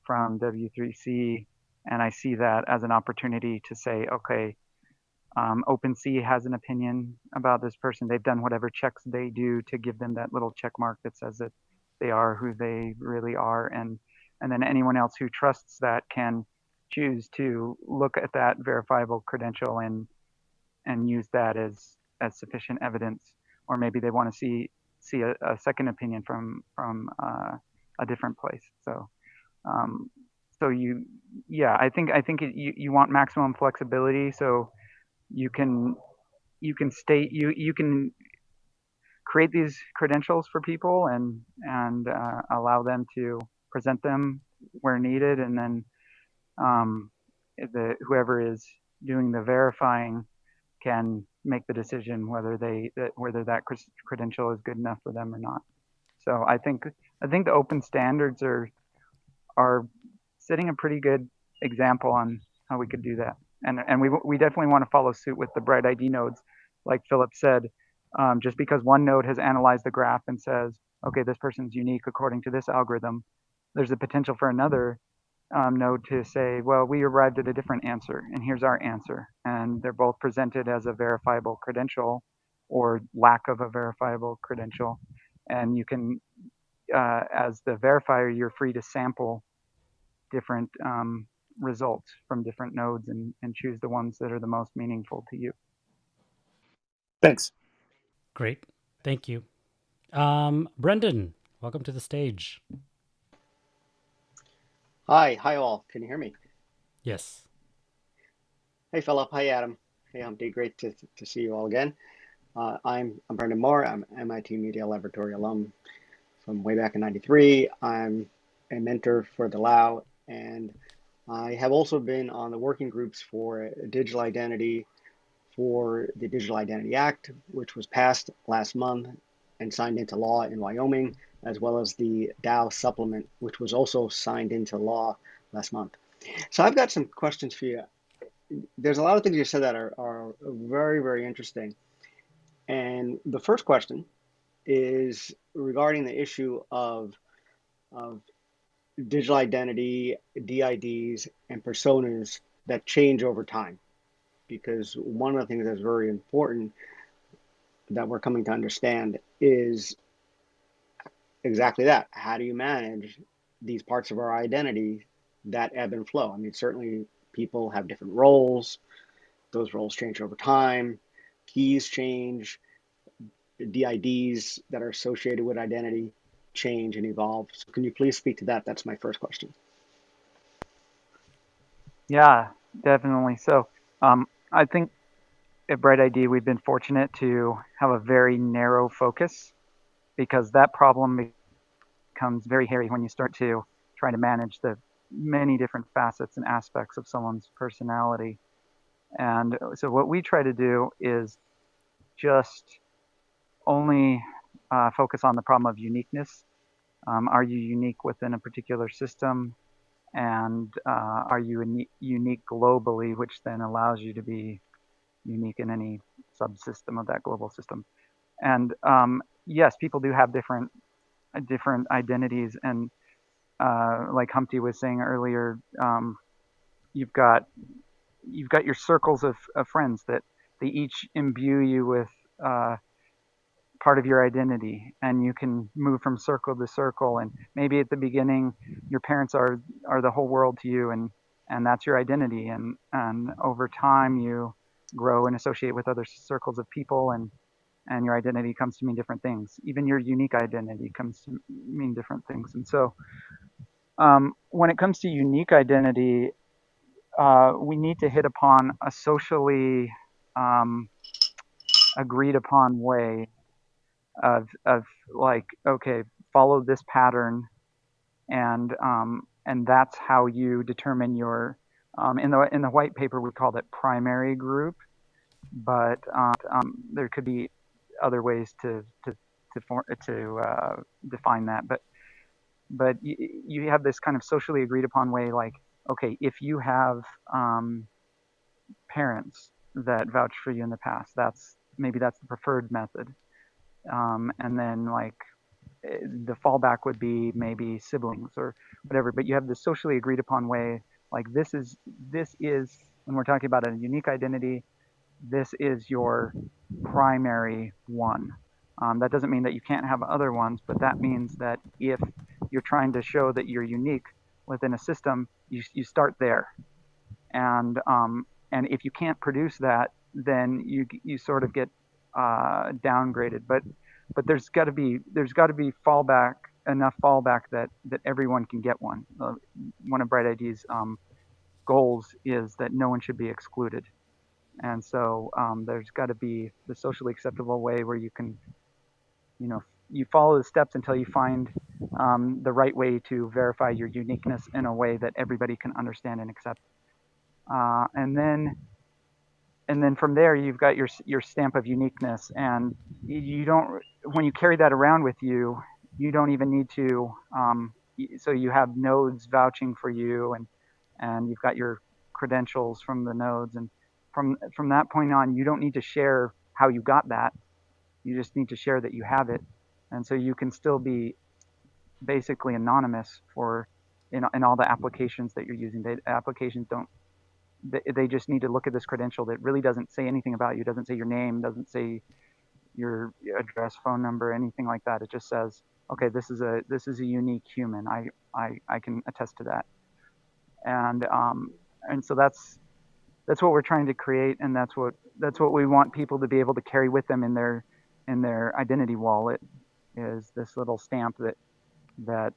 from W3C, and I see that as an opportunity to say, okay, OpenSea has an opinion about this person. They've done whatever checks they do to give them that little check mark that says that they are who they really are, and then anyone else who trusts that can choose to look at that verifiable credential and use that as sufficient evidence, or maybe they want to see a second opinion from a different place. So I think you want maximum flexibility, so you can create these credentials for people and allow them to present them where needed, and then whoever is doing the verifying can make the decision whether that credential is good enough for them or not. So I think the open standards are setting a pretty good example on how we could do that, and we definitely want to follow suit with the BrightID nodes, like Philip said. Just because one node has analyzed the graph and says, okay, this person's unique according to this algorithm, there's a potential for another node to say, well, we arrived at a different answer, and here's our answer. And they're both presented as a verifiable credential or lack of a verifiable credential. And you can, as the verifier, you're free to sample different results from different nodes and choose the ones that are the most meaningful to you. Thanks. Great. Thank you. Brendan, welcome to the stage. Hi all. Can you hear me? Yes. Hey Philip. Hi Adam. Hey Humpty. Great to see you all again. I'm Brendan Moore. I'm MIT Media Laboratory alum from way back in '93. I'm a mentor for the DAO, and I have also been on the working groups for digital identity for the Digital Identity Act, which was passed last month and signed into law in Wyoming, as well as the DAO supplement, which was also signed into law last month. So I've got some questions for you. There's a lot of things you said that are very, very interesting. And the first question is regarding the issue of digital identity, DIDs, and personas that change over time. Because one of the things that's very important that we're coming to understand is exactly that. How do you manage these parts of our identity that ebb and flow? I mean, certainly people have different roles. Those roles change over time. Keys change. DIDs that are associated with identity change and evolve. So can you please speak to that? That's my first question. Yeah, definitely. So I think at BrightID, we've been fortunate to have a very narrow focus, because that problem becomes very hairy when you start to try to manage the many different facets and aspects of someone's personality. And so what we try to do is just only focus on the problem of uniqueness. Are you unique within a particular system? And are you unique globally, which then allows you to be unique in any subsystem of that global system? And yes, people do have different identities, and like Humpty was saying earlier, you've got your circles of friends that they each imbue you with part of your identity, and you can move from circle to circle. And maybe at the beginning, your parents are the whole world to you, and that's your identity. And over time, you grow and associate with other circles of people, and your identity comes to mean different things. Even your unique identity comes to mean different things. And so, when it comes to unique identity, we need to hit upon a socially agreed upon way of like, okay, follow this pattern, and that's how you determine your in the white paper we called it primary group, but there could be other ways to define that, but you have this kind of socially agreed upon way, like, okay, if you have parents that vouch for you in the past, that's the preferred method. And then, like, the fallback would be maybe siblings or whatever, but you have the socially agreed upon way, like this is when we're talking about a unique identity, this is your primary one. That doesn't mean that you can't have other ones, but that means that if you're trying to show that you're unique within a system, you start there. And if you can't produce that, then you sort of get downgraded. But there's got to be enough fallback that everyone can get one. One of BrightID's goals is that no one should be excluded. And so there's got to be the socially acceptable way where you can, you follow the steps until you find the right way to verify your uniqueness in a way that everybody can understand and accept. And then from there, you've got your stamp of uniqueness, and you don't, when you carry that around with you, you don't even need to. So you have nodes vouching for you, and you've got your credentials from the nodes, and from that point on, you don't need to share how you got that. You just need to share that you have it, and so you can still be basically anonymous in all the applications that you're using. The applications don't. They just need to look at this credential that really doesn't say anything about you, doesn't say your name, doesn't say your address, phone number, anything like that. It just says, okay, this is a unique human. I can attest to that. And so that's what we're trying to create, and that's what we want people to be able to carry with them in their identity wallet, is this little stamp that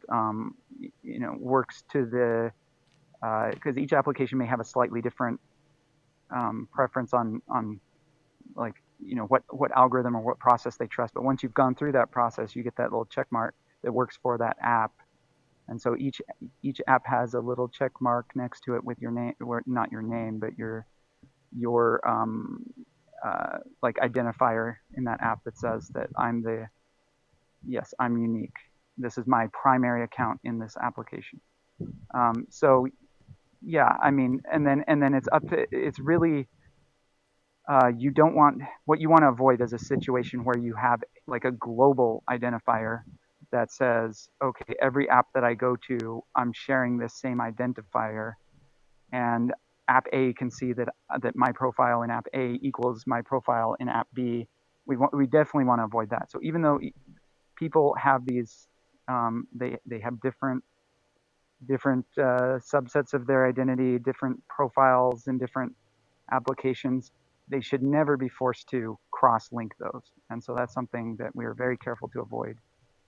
works to the because each application may have a slightly different preference on like what algorithm or what process they trust. But once you've gone through that process, you get that little check mark that works for that app. And so each app has a little check mark next to it with your name, or not your name, but your like identifier in that app that says that I'm unique. This is my primary account in this application. So yeah, I mean, and then it's really, what you want to avoid is a situation where you have like a global identifier that says, okay, every app that I go to, I'm sharing this same identifier, and app A can see that my profile in app A equals my profile in app B. We definitely want to avoid that. So even though people have these, they have different subsets of their identity, different profiles in different applications, they should never be forced to cross-link those. And so that's something that we are very careful to avoid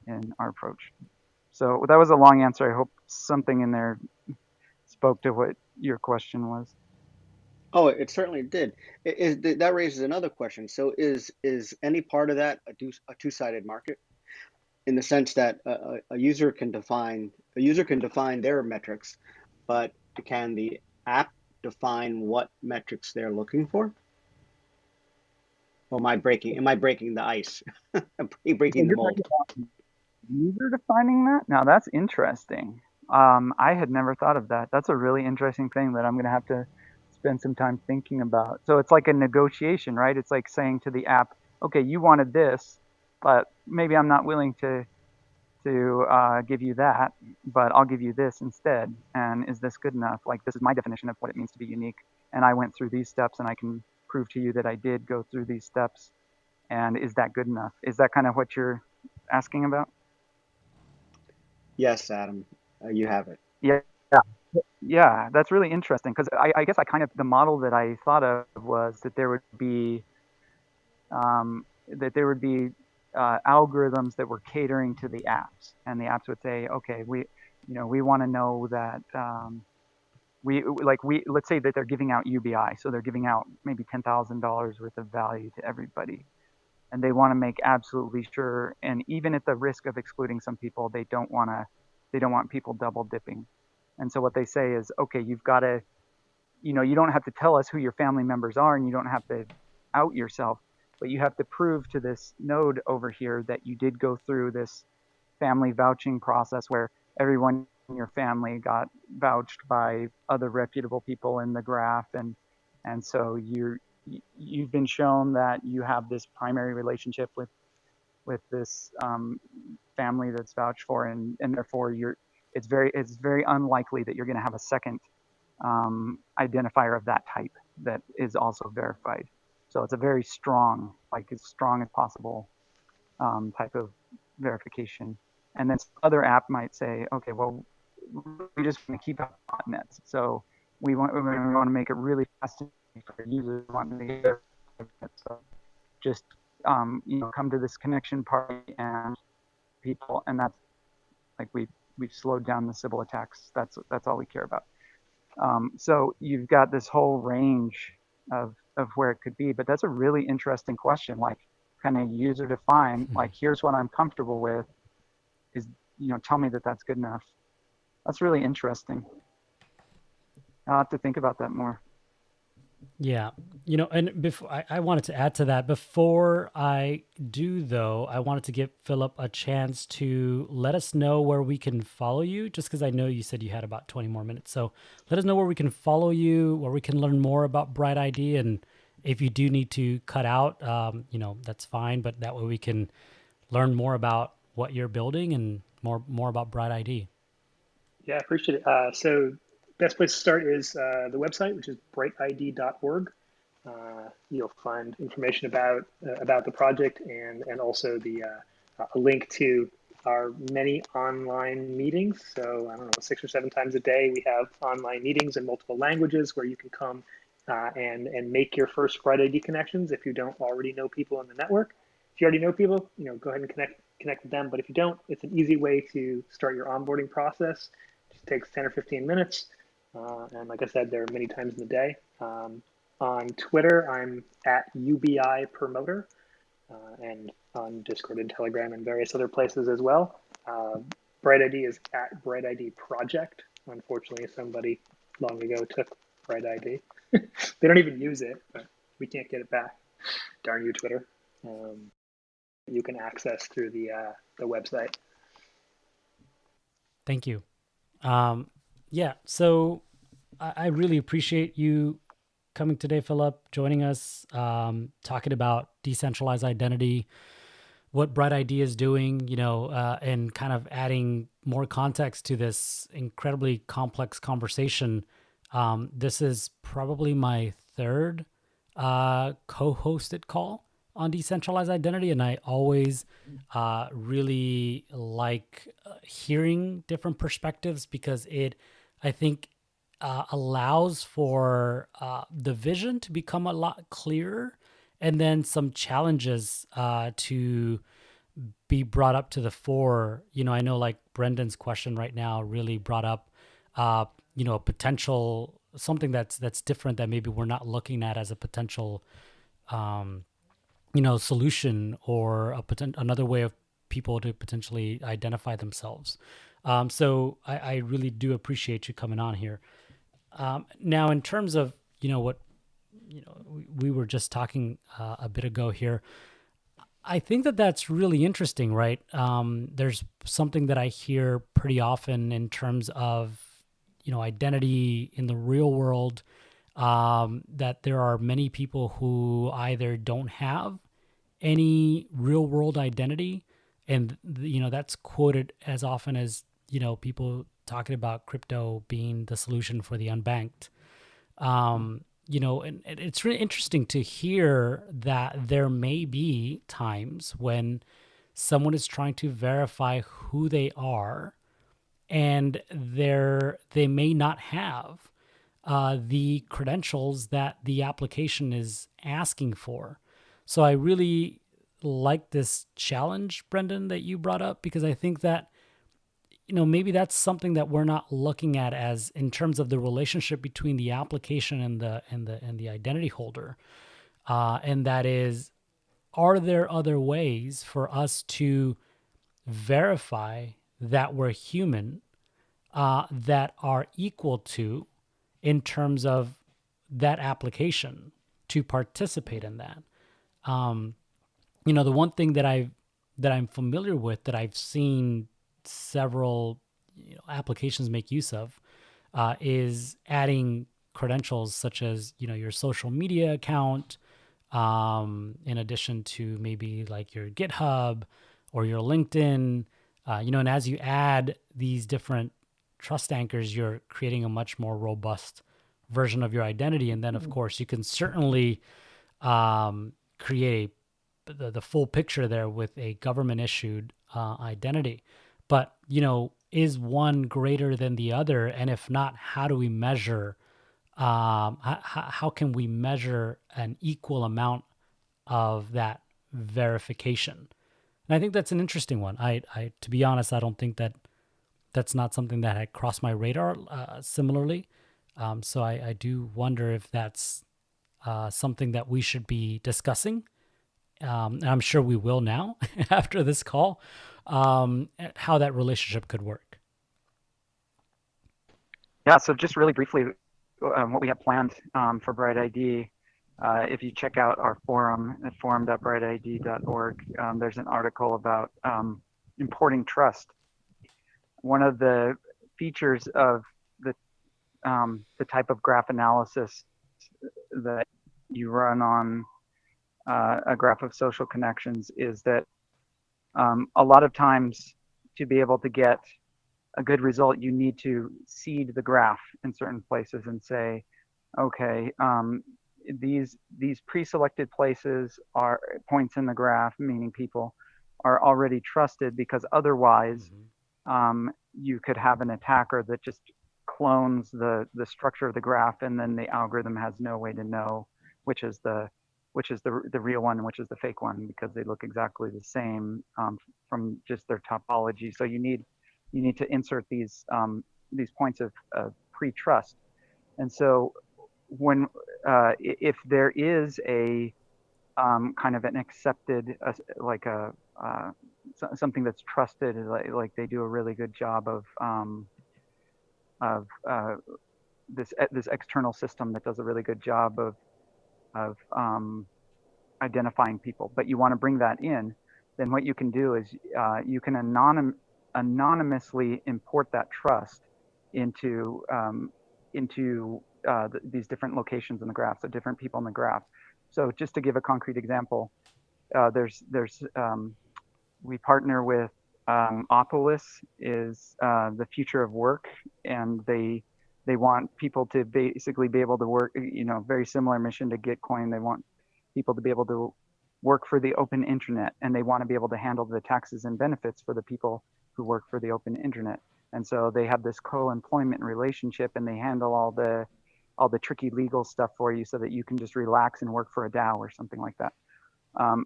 in our approach. So that was a long answer. I hope something in there spoke to what your question was. Oh, it certainly did. That raises another question. So is any part of that a two-sided market? in the sense that a user can define their metrics, but can the app define what metrics they're looking for? Or am I breaking the ice? breaking the mold? User defining that? Now that's interesting. I had never thought of that. That's a really interesting thing that I'm going to have to spend some time thinking about. So it's like a negotiation, right? It's like saying to the app, okay, you wanted this, but maybe I'm not willing to give you that, but I'll give you this instead. And is this good enough? Like, this is my definition of what it means to be unique. And I went through these steps, and I can prove to you that I did go through these steps. And is that good enough? Is that kind of what you're asking about? Yes, Adam, you have it. Yeah, that's really interesting, because I guess the model that I thought of was that there would be algorithms that were catering to the apps, and the apps would say, okay, we want to know that let's say that they're giving out UBI, so they're giving out maybe $10,000 worth of value to everybody, and they want to make absolutely sure, and even at the risk of excluding some people, they don't want people double dipping. And so what they say is, okay, you've got to, you don't have to tell us who your family members are, and you don't have to out yourself, but you have to prove to this node over here that you did go through this family vouching process where everyone in your family got vouched by other reputable people in the graph, and so you've been shown that you have this primary relationship with this family that's vouched for, and therefore it's very unlikely that you're going to have a second identifier of that type that is also verified. So it's a very strong, like as strong as possible type of verification. And then some other app might say, okay, well, we just want to keep up botnets. So we want to make it really fast for users wanting to get it. So just come to this connection party and people, and that's like we've slowed down the Sybil attacks. That's all we care about. So you've got this whole range of where it could be, but that's a really interesting question. Like, kind of user define. Like, here's what I'm comfortable with. Is tell me that that's good enough. That's really interesting. I'll have to think about that more. Yeah, and before I wanted to add to that, before I do though, I wanted to give Philip a chance to let us know where we can follow you, just because I know you said you had about 20 more minutes. So let us know where we can follow you, where we can learn more about BrightID, and if you do need to cut out, that's fine, but that way we can learn more about what you're building and more about BrightID. Yeah, I appreciate it. So best place to start is the website, which is brightid.org. You'll find information about the project and also a link to our many online meetings. So I don't know, 6 or 7 times a day we have online meetings in multiple languages where you can come and make your first BrightID connections if you don't already know people in the network. If you already know people, go ahead and connect with them. But if you don't, it's an easy way to start your onboarding process. It just takes 10 or 15 minutes. And like I said, there are many times in the day. On Twitter, I'm at UBI Promoter, and on Discord and Telegram and various other places as well. BrightID is at BrightID Project. Unfortunately, somebody long ago took BrightID. They don't even use it, but we can't get it back. Darn you, Twitter. You can access through the website. Thank you. Yeah, so I really appreciate you coming today, Philip, joining us, talking about decentralized identity, what BrightID is doing, and kind of adding more context to this incredibly complex conversation. This is probably my third co-hosted call on decentralized identity, and I always really like hearing different perspectives because I think, allows for the vision to become a lot clearer, and then some challenges to be brought up to the fore. I know like Brendan's question right now really brought up, a potential something that's different that maybe we're not looking at as a potential, solution or another way of people to potentially identify themselves. So I really do appreciate you coming on here. Now, in terms of, what, we were just talking a bit ago here, I think that that's really interesting, right? There's something that I hear pretty often in terms of, identity in the real world, that there are many people who either don't have any real world identity. And, that's quoted as often as, people talking about crypto being the solution for the unbanked. And it's really interesting to hear that there may be times when someone is trying to verify who they are, and they may not have the credentials that the application is asking for. So I really like this challenge, Brendan, that you brought up, because I think that, maybe that's something that we're not looking at as in terms of the relationship between the application and the identity holder. And that is, are there other ways for us to verify that we're human, that are equal to, in terms of that application, to participate in that? The one thing that I'm familiar with, that I've seen several applications make use of, is adding credentials such as your social media account, in addition to maybe like your GitHub or your LinkedIn, and as you add these different trust anchors, you're creating a much more robust version of your identity. And then, of course, you can certainly create the full picture there with a government issued identity. But, is one greater than the other? And if not, how do we measure, how can we measure an equal amount of that verification? And I think that's an interesting one. To be honest, I don't think that's not something that had crossed my radar similarly. So I do wonder if that's something that we should be discussing. And I'm sure we will now after this call, how that relationship could work. Yeah, so just really briefly, what we have planned for BrightID, if you check out our forum at forum.brightid.org, there's an article about importing trust. One of the features of the type of graph analysis that you run on a graph of social connections is that a lot of times, to be able to get a good result, you need to seed the graph in certain places and say, okay, these pre-selected places are points in the graph, meaning people are already trusted, because otherwise you could have an attacker that just clones the structure of the graph, and then the algorithm has no way to know which is the real one and which is the fake one, because they look exactly the same from just their topology. So you need to insert these points of pre-trust. And so when if there is a kind of an accepted something that's trusted, like they do a really good job of this external system that does a really good job of identifying people, but you want to bring that in, then what you can do is you can anonymously import that trust into these different locations in the graph, so different people in the graph. So just to give a concrete example, we partner with Opolis, is the future of work, and they want people to basically be able to work, very similar mission to Gitcoin. They want people to be able to work for the open internet, and they want to be able to handle the taxes and benefits for the people who work for the open internet. And so they have this co-employment relationship, and they handle all the tricky legal stuff for you so that you can just relax and work for a DAO or something like that.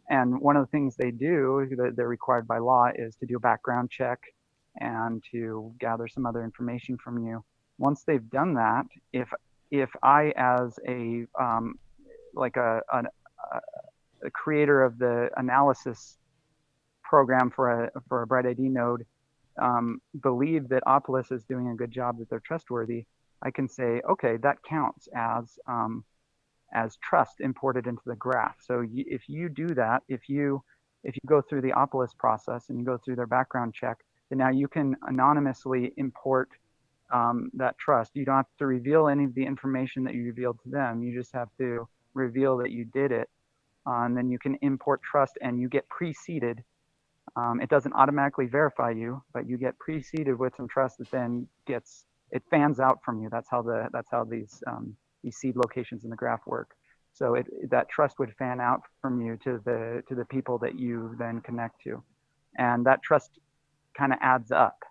And one of the things they do that they're required by law is to do a background check and to gather some other information from you. Once they've done that, if I, as a creator of the analysis, program for a BrightID node believe that Opolis is doing a good job, that they're trustworthy, I can say, okay, that counts as trust imported into the graph. So if you do that, if you go through the Opolis process and you go through their background check, then now you can anonymously import that trust. You don't have to reveal any of the information that you revealed to them. You just have to reveal that you did it. And then you can import trust and you get preceded. It doesn't automatically verify you, but you get preceded with some trust that then it fans out from you. That's how these seed locations in the graph work. So that trust would fan out from you to the people that you then connect to, and that trust kind of adds up.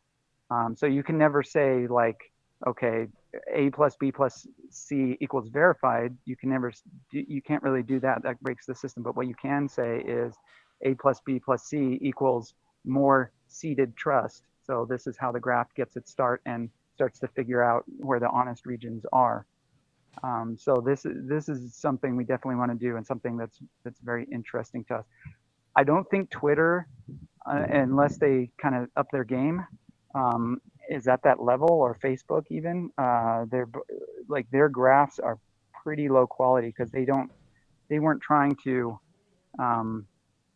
So you can never say like, okay, A plus B plus C equals verified. You can't really do that. That breaks the system. But what you can say is A plus B plus C equals more seeded trust. So this is how the graph gets its start and starts to figure out where the honest regions are. So this is something we definitely want to do, and something that's very interesting to us. I don't think Twitter, unless they kind of up their game, is at that level, or Facebook even. Their graphs are pretty low quality because they weren't trying to,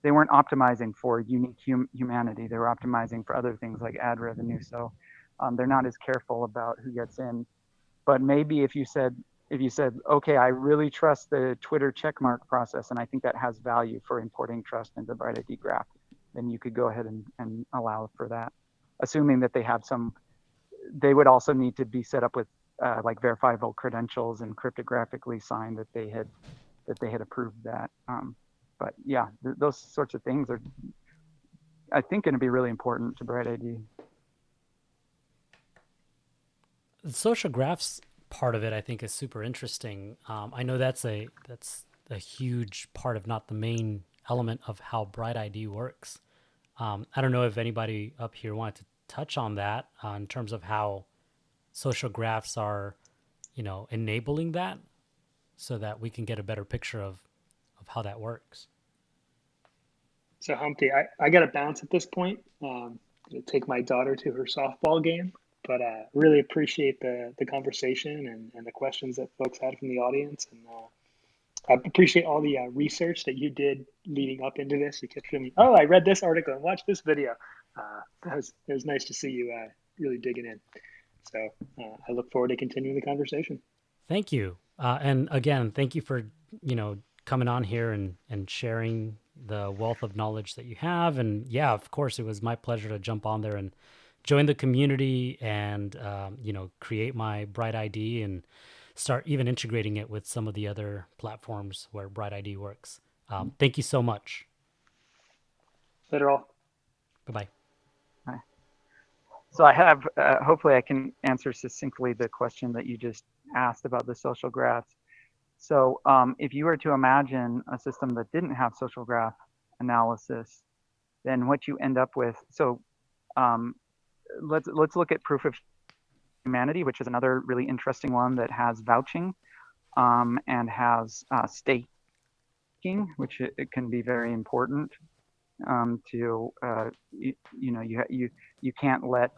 they weren't optimizing for unique humanity. They were optimizing for other things like ad revenue. So they're not as careful about who gets in. But maybe if you said, okay, I really trust the Twitter checkmark process, and I think that has value for importing trust into the BrightID graph, then you could go ahead and allow for that, assuming that they would also need to be set up with like verifiable credentials and cryptographically signed that they had approved that. But yeah, those sorts of things are, I think, going to be really important to BrightID. The social graphs part of it, I think, is super interesting. I know that's a huge part, of not the main element of how BrightID works. I don't know if anybody up here wanted to touch on that in terms of how social graphs are, enabling that, so that we can get a better picture of how that works. So Humpty, I got to bounce at this point. Going to take my daughter to her softball game, but really appreciate the conversation and the questions that folks had from the audience. And I appreciate all the research that you did leading up into this. You kept showing me, I read this article and watched this video. It was nice to see you really digging in. So I look forward to continuing the conversation. Thank you. And again, thank you for, coming on here and sharing the wealth of knowledge that you have. And yeah, of course, it was my pleasure to jump on there and join the community and, create my BrightID and start even integrating it with some of the other platforms where BrightID works. Thank you so much. Later all. Bye-bye. So I have, hopefully I can answer succinctly the question that you just asked about the social graphs. So if you were to imagine a system that didn't have social graph analysis, then what you end up with, so let's look at proof of humanity, which is another really interesting one that has vouching and has staking, which it can be very important to, you can't let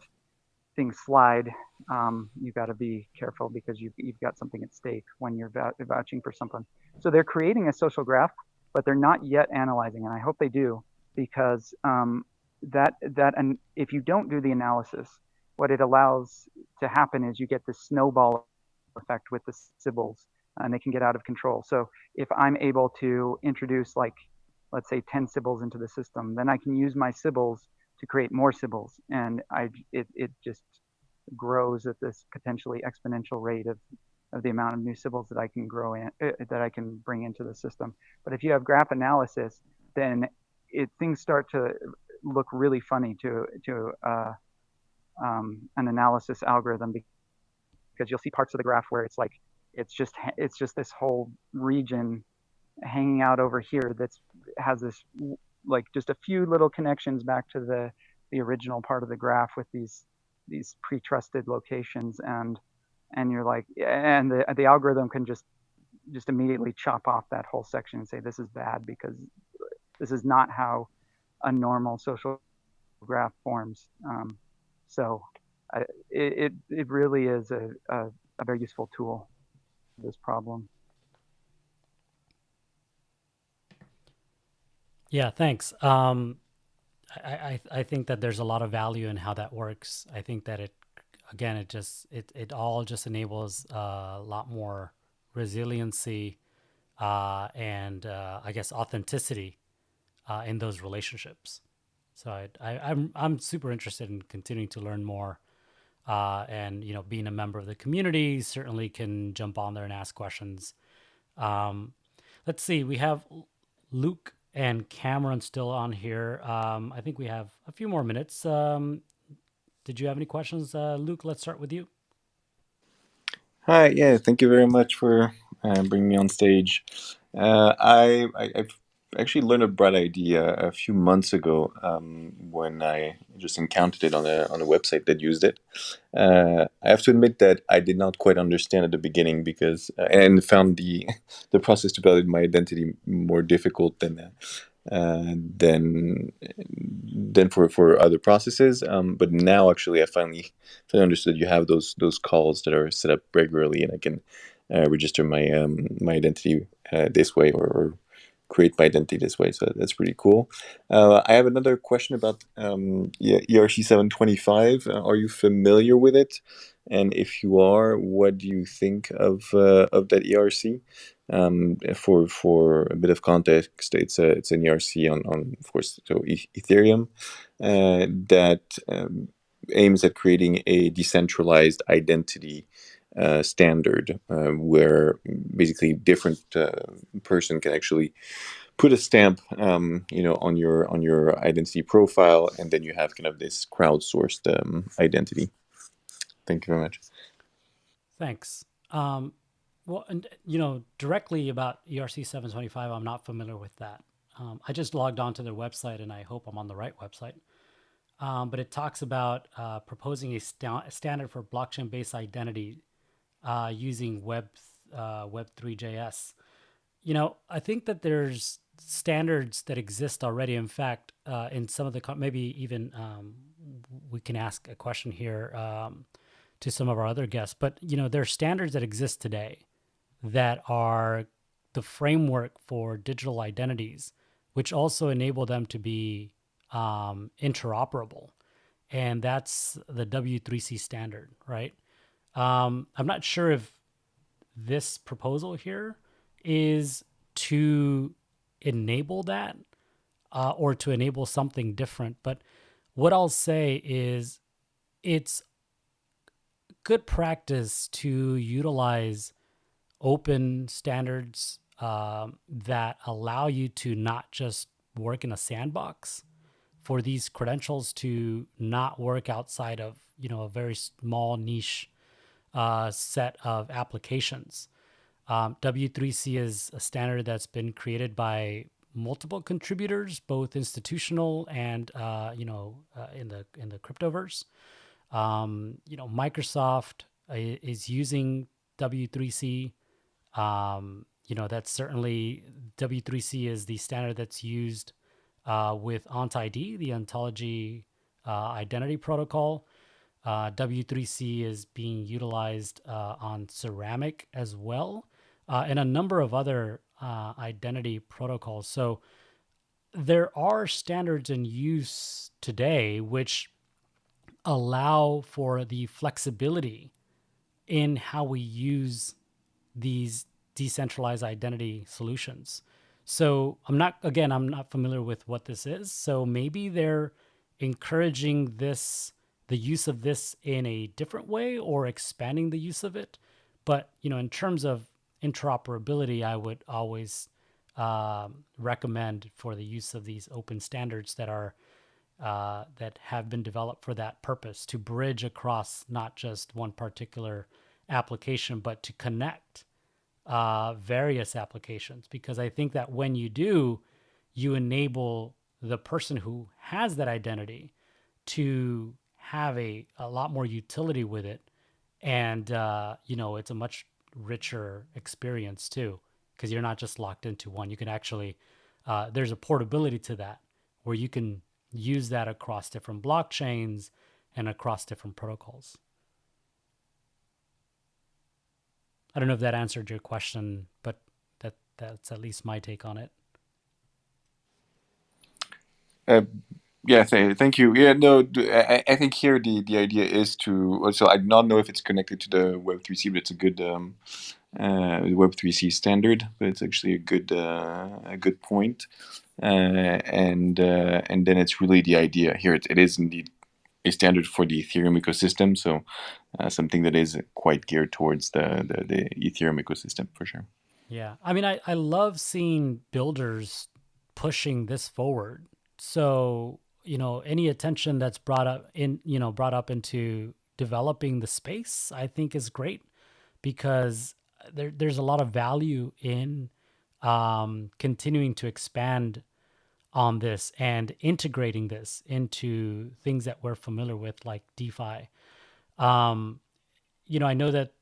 things slide. You got to be careful because you've got something at stake when you're vouching for someone. So they're creating a social graph, but they're not yet analyzing, and I hope they do, because and if you don't do the analysis, what it allows to happen is you get this snowball effect with the Sybils, and they can get out of control. So if I'm able to introduce, like, let's say 10 Sybils into the system, then I can use my Sybils to create more Sybils, and it just grows at this potentially exponential rate of the amount of new Sybils that I can grow in, that I can bring into the system. But if you have graph analysis, then things start to look really funny to an analysis algorithm, because you'll see parts of the graph where it's like it's just this whole region hanging out over here that has this, like, just a few little connections back to the original part of the graph with these pre-trusted locations, and you're like, and the algorithm can just immediately chop off that whole section and say this is bad because this is not how a normal social graph forms. So it really is a very useful tool for this problem. Yeah, thanks. I think that there's a lot of value in how that works. I think that it all just enables a lot more resiliency and I guess authenticity in those relationships. So I'm super interested in continuing to learn more, and being a member of the community certainly can jump on there and ask questions. Um, let's see, we have Luke and Cameron still on here. I think we have a few more minutes. Did you have any questions, Luke? Let's start with you. Hi, yeah, thank you very much for bringing me on stage. I've actually learned of BrightID a few months ago when I just encountered it on a website that used it. I have to admit that I did not quite understand at the beginning because and found the the process to validate my identity more difficult than for other processes. But now actually I finally understood you have those calls that are set up regularly, and I can register my identity this way, or create my identity this way. So that's pretty cool. I have another question about ERC 725. Are you familiar with it? And if you are, what do you think of that ERC? For a bit of context, it's an ERC on of course Ethereum that aims at creating a decentralized identity standard where basically different person can actually put a stamp on your identity profile, and then you have kind of this crowdsourced identity. Thank you very much. Thanks. Well, and directly about ERC 725, I'm not familiar with that. I just logged onto their website, and I hope I'm on the right website. But it talks about proposing a standard for blockchain-based identity using Web3.js. I think that there's standards that exist already. In fact, in some of the maybe even we can ask a question here to some of our other guests. But there are standards that exist today that are the framework for digital identities, which also enable them to be interoperable. And that's the W3C standard, right? I'm not sure if this proposal here is to enable that or to enable something different. But what I'll say is it's good practice to utilize open standards that allow you to not just work in a sandbox, for these credentials to not work outside of a very small niche set of applications. W3C is a standard that's been created by multiple contributors, both institutional and in the cryptoverse. Microsoft is using W3C. That's certainly W3C is the standard that's used with OntID, the Ontology identity protocol. W3C is being utilized on Ceramic as well, and a number of other identity protocols. So there are standards in use today which allow for the flexibility in how we use these decentralized identity solutions. So I'm not familiar with what this is. So maybe they're encouraging the use of this in a different way or expanding the use of it. But, in terms of interoperability, I would always recommend for the use of these open standards that are that have been developed for that purpose, to bridge across not just one particular application, but to connect various applications. Because I think that when you do, you enable the person who has that identity to have a lot more utility with it. And, it's a much richer experience too, because you're not just locked into one. You can actually, there's a portability to that, where you can use that across different blockchains and across different protocols. I don't know if that answered your question, but that's at least my take on it. Yeah, thank you. Yeah, no, I think here the idea is to. So I do not know if it's connected to the Web3C, but it's a good Web3C standard. But it's actually a good point. And then it's really the idea here. It is indeed a standard for the Ethereum ecosystem. So something that is quite geared towards the Ethereum ecosystem for sure. Yeah, I mean, I love seeing builders pushing this forward. So, any attention that's brought up into developing the space, I think is great, because there's a lot of value in continuing to expand on this and integrating this into things that we're familiar with, like DeFi. I know that,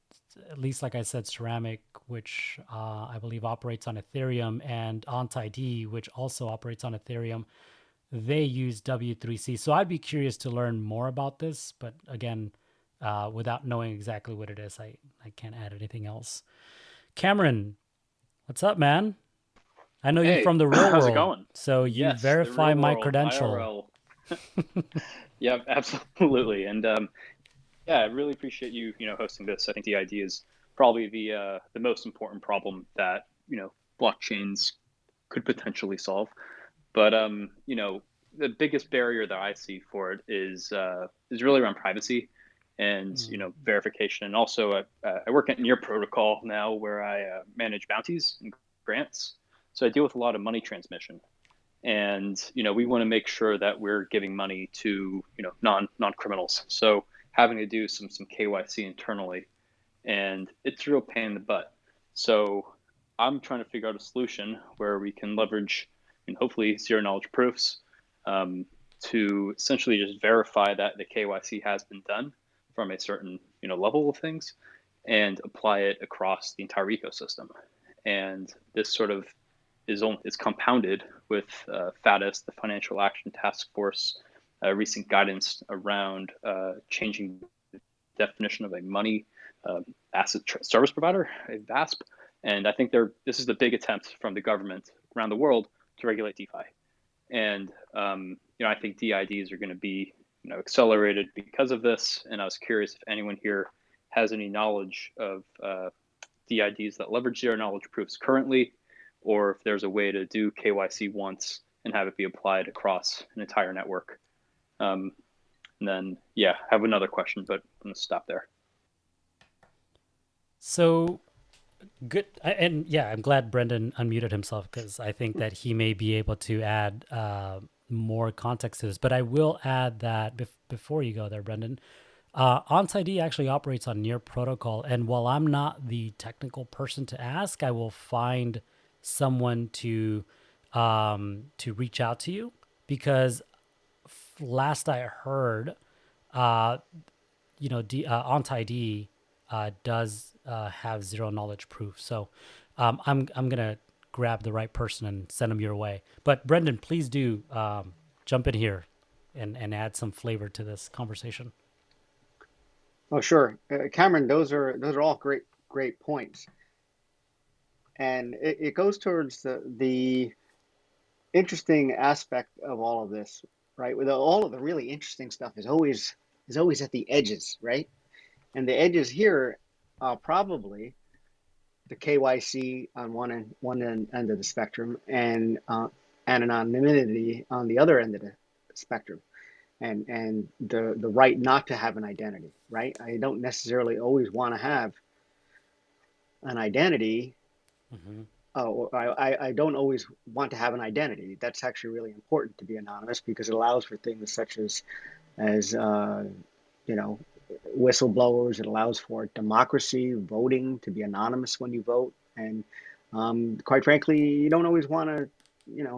at least like I said, Ceramic, which I believe operates on Ethereum, and OntID, which also operates on Ethereum, they use W3C. So I'd be curious to learn more about this. But again, without knowing exactly what it is, I can't add anything else. Cameron, what's up, man? I know you Hey, from the real how's it world, going? so you Yes, the verify real my world, credential. IRL. Yeah, absolutely. And yeah, I really appreciate you hosting this. I think the idea is probably the most important problem that, blockchains could potentially solve. But the biggest barrier that I see for it is really around privacy and verification. And also, I work at Near Protocol now, where I manage bounties and grants. So I deal with a lot of money transmission, and we want to make sure that we're giving money to non criminals. So having to do some KYC internally, and it's a real pain in the butt. So I'm trying to figure out a solution where we can leverage and hopefully zero knowledge proofs to essentially just verify that the KYC has been done from a certain level of things, and apply it across the entire ecosystem. And this sort of is compounded with FATIS, the Financial Action Task Force, recent guidance around changing the definition of a money asset service provider, a VASP. And I think this is the big attempt from the government around the world to regulate DeFi. And I think DIDs are going to be accelerated because of this. And I was curious if anyone here has any knowledge of DIDs that leverage zero knowledge proofs currently, or if there's a way to do KYC once and have it be applied across an entire network. And then, I have another question, but I'm going to stop there. So good. And I'm glad Brendan unmuted himself, because I think that he may be able to add more context to this. But I will add that before you go there, Brendan, OntID actually operates on Near Protocol. And while I'm not the technical person to ask, I will find someone to reach out to you, because last I heard, OntID does have zero knowledge proof. So I'm gonna grab the right person and send them your way. But Brendan, please do jump in here and add some flavor to this conversation. Oh, sure, Cameron. Those are all great points, and it goes towards the interesting aspect of all of this, right? With all of the really interesting stuff is always at the edges, right? And the edges here are probably the KYC on one end of the spectrum, and anonymity on the other end of the spectrum, and the right not to have an identity, right? I don't necessarily always want to have an identity. Mm-hmm. I don't always want to have an identity. That's actually really important to be anonymous, because it allows for things such as whistleblowers. It allows for democracy, voting, to be anonymous when you vote. And quite frankly, you don't always want to,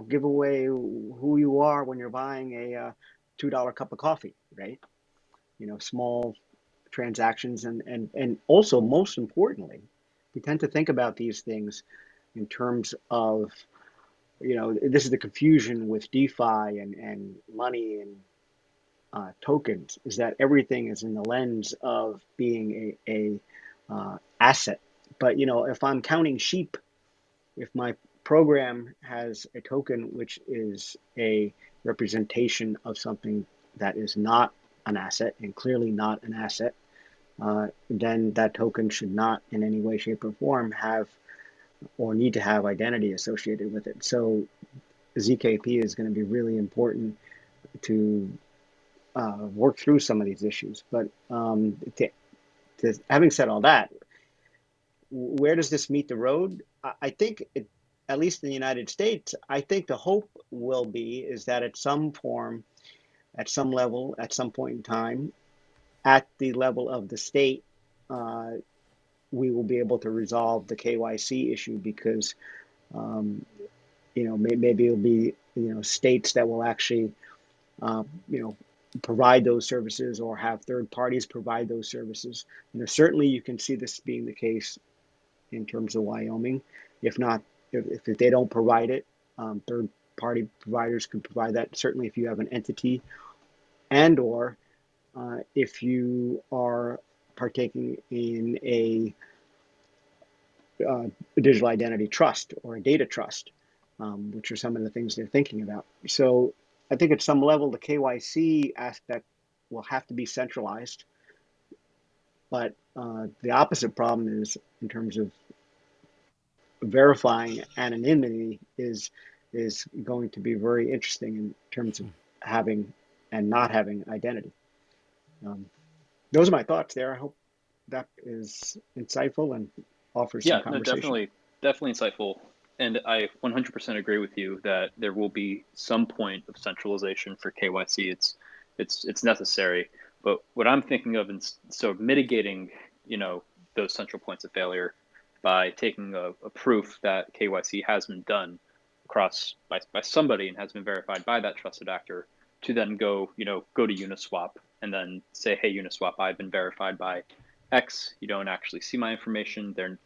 give away who you are when you're buying a $2 cup of coffee, right? Small transactions. And also, most importantly, we tend to think about these things in terms of this is the confusion with DeFi and money and tokens, is that everything is in the lens of being a asset. But if I'm counting sheep, if my program has a token which is a representation of something that is not an asset and clearly not an asset, then that token should not in any way, shape, or form have or need to have identity associated with it. So ZKP is going to be really important to work through some of these issues. But having said all that, where does this meet the road? I think, at least in the United States, I think the hope will be is that at some form, at some level, at some point in time, at the level of the state, we will be able to resolve the KYC issue because, maybe it'll be, states that will actually, provide those services or have third parties provide those services. Certainly you can see this being the case in terms of Wyoming. If not, if they don't provide it, third party providers can provide that. Certainly if you have an entity and or if you are partaking in a digital identity trust or a data trust, which are some of the things they're thinking about. So I think at some level, the KYC aspect will have to be centralized. But the opposite problem is in terms of verifying anonymity is going to be very interesting in terms of having and not having identity. Those are my thoughts there. I hope that is insightful and offers some conversation. No, definitely insightful. And I 100% agree with you that there will be some point of centralization for KYC. It's necessary. But what I'm thinking of is so mitigating, those central points of failure by taking a proof that KYC has been done across by somebody and has been verified by that trusted actor to then go to Uniswap and then say, hey, Uniswap, I've been verified by X. You don't actually see my information. They're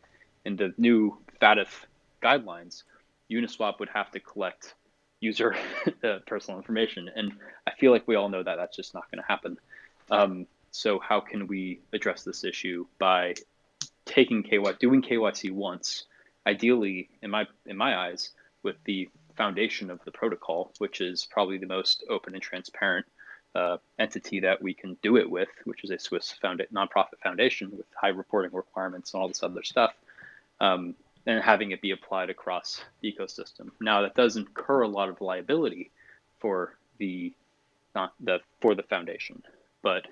in the new FATF guidelines. Uniswap would have to collect user personal information. And I feel like we all know that that's just not going to happen. So how can we address this issue by doing KYC once, ideally, in my eyes, with the foundation of the protocol, which is probably the most open and transparent entity that we can do it with, which is a Swiss nonprofit foundation with high reporting requirements and all this other stuff, and having it be applied across the ecosystem. Now, that does incur a lot of liability for the foundation, but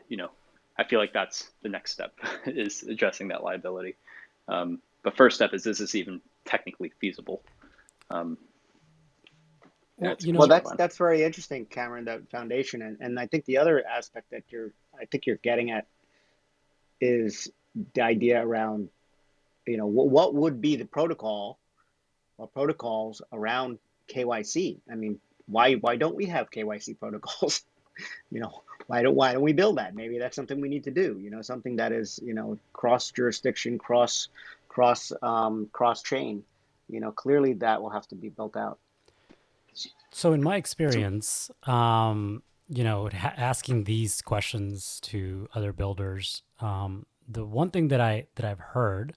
I feel like that's the next step is addressing that liability. But first step is this even technically feasible? That's very interesting, Cameron, that foundation. And I think the other aspect that you're getting at is the idea around, what would be the protocol or protocols around KYC? I mean, why don't we have KYC protocols? Why don't we build that? Maybe that's something we need to do. Something that is cross jurisdiction, cross chain. Clearly that will have to be built out. So in my experience, asking these questions to other builders, the one thing that I've heard,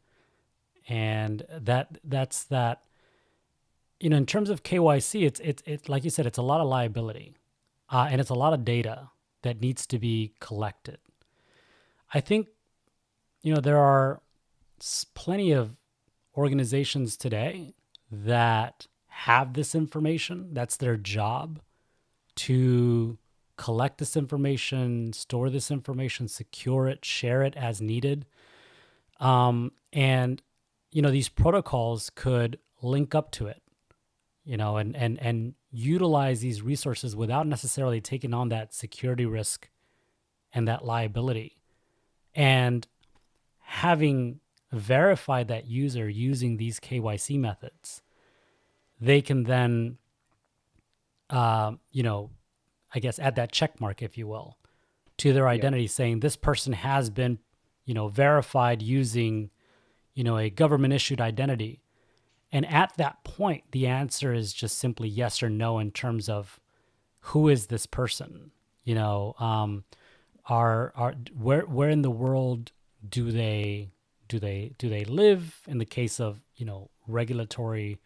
and that's that, in terms of KYC, it's like you said, it's a lot of liability, and it's a lot of data that needs to be collected. I think, there are plenty of organizations today that have this information. That's their job, to collect this information, store this information, secure it, share it as needed. And, these protocols could link up to it, and utilize these resources without necessarily taking on that security risk and that liability. And having verified that user using these KYC methods, they can then, I guess, add that check mark, if you will, to their identity, saying this person has been, verified using, a government issued identity. And at that point, the answer is just simply yes or no in terms of who is this person? You know, where in the world do they live? In the case of, you know, regulatory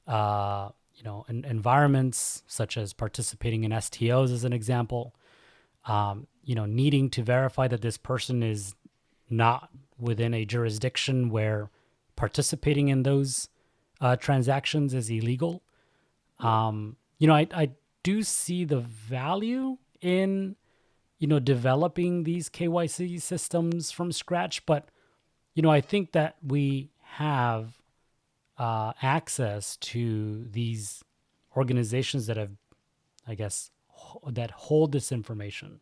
you know, environments such as participating in STOs as an example, you know, needing to verify that this person is not within a jurisdiction where participating in those transactions is illegal. You know, I do see the value in, you know, developing these KYC systems from scratch, but, you know, I think that we have access to these organizations that have, I guess, that hold this information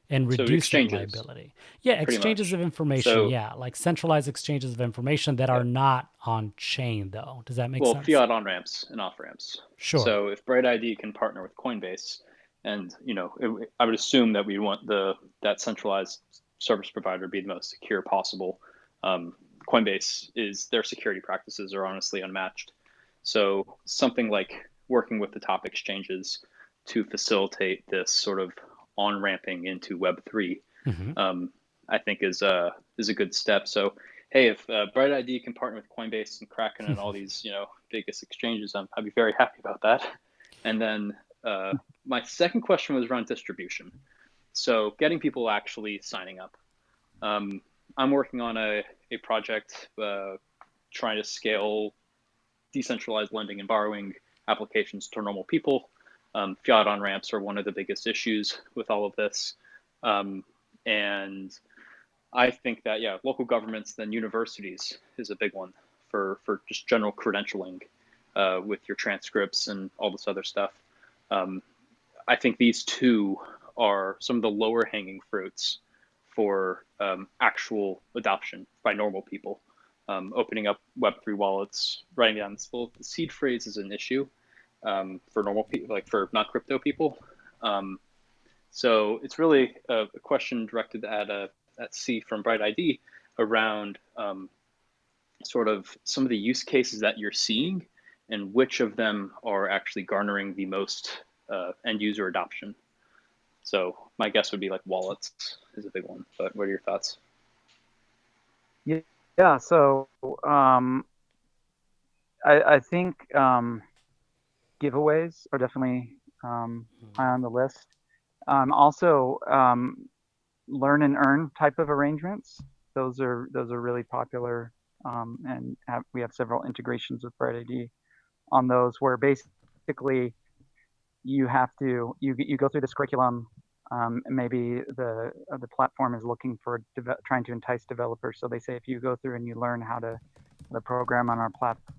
and So reduce that exchanges, liability. Yeah, pretty exchanges much. of information. So Yeah, like centralized exchanges of information that yeah, are not on chain, though. Does that make well, sense? fiat on ramps and off ramps. Sure. So if BrightID can partner with Coinbase, and you know, I would assume that we want that centralized service provider to be the most secure possible. Coinbase is their security practices are honestly unmatched. So something like working with the top exchanges to facilitate this sort of on ramping into Web3, I think is a good step. So hey, if BrightID can partner with Coinbase and Kraken and all these, you know, biggest exchanges, I'd be very happy about that. And then my second question was around distribution. So getting people actually signing up. I'm working on a project trying to scale decentralized lending and borrowing applications to normal people. Fiat on ramps are one of the biggest issues with all of this. And I think that, yeah, local governments, then universities is a big one for just general credentialing with your transcripts and all this other stuff. I think these two are some of the lower hanging fruits for actual adoption by normal people. Opening up Web3 wallets, writing down the seed phrase is an issue for normal people, like for not crypto people. So it's really a question directed at C from BrightID around sort of some of the use cases that you're seeing and which of them are actually garnering the most end user adoption. So my guess would be like wallets is a big one, but what are your thoughts? Yeah, so I think giveaways are definitely high on the list. Also, learn and earn type of arrangements. Those are really popular, and we have several integrations with BrightID on those, where basically you have to you go through this curriculum. Maybe the platform is looking for trying to entice developers. So they say if you go through and you learn how to program on our platform,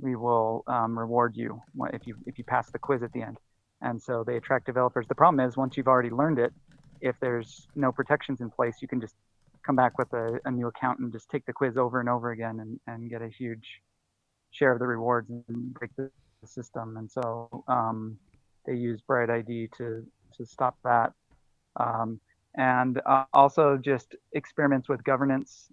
we will reward you if you pass the quiz at the end. And so they attract developers. The problem is once you've already learned it, if there's no protections in place, you can just come back with a new account and just take the quiz over and over again and get a huge share of the rewards and break the system. And so they use BrightID to stop that. And also just experiments with governance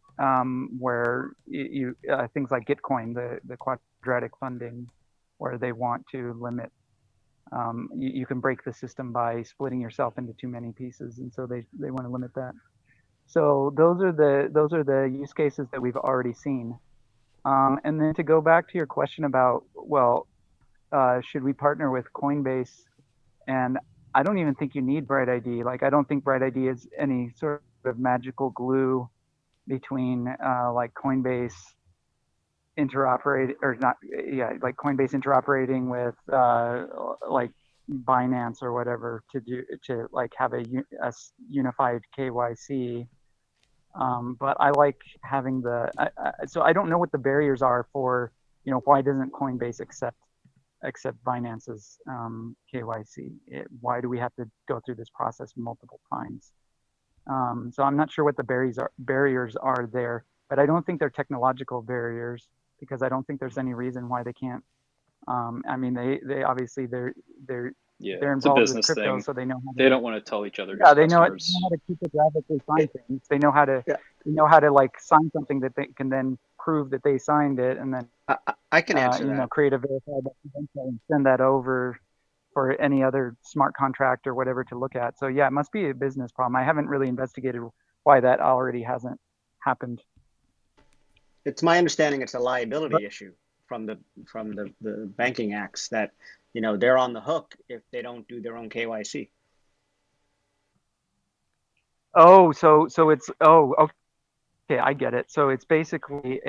where you things like Gitcoin, the quadratic funding, where they want to limit. You can break the system by splitting yourself into too many pieces, and so they want to limit that. So those are the use cases that we've already seen. And then to go back to your question about, well, should we partner with Coinbase? And I don't even think you need BrightID. Like, I don't think BrightID is any sort of magical glue between like Coinbase interoperate or not, yeah, like Coinbase interoperating with like Binance or whatever to like have a unified KYC. But I like having so I don't know what the barriers are for, you know, why doesn't Coinbase accept Binance's KYC? Why do we have to go through this process multiple times? So I'm not sure what the barriers are there, but I don't think they're technological barriers, because I don't think there's any reason why they can't. I mean, they obviously they're involved with crypto, thing. So they know how they don't want to tell each other. Yeah, they know how to cryptographically sign things. They know how to like sign something that they can then prove that they signed it, and then I can answer that. create a verifiable credential and send that over for any other smart contract or whatever to look at. So yeah, it must be a business problem. I haven't really investigated why that already hasn't happened. It's my understanding it's a liability issue from the banking acts that, they're on the hook if they don't do their own KYC. Oh, so it's okay, I get it. So it's basically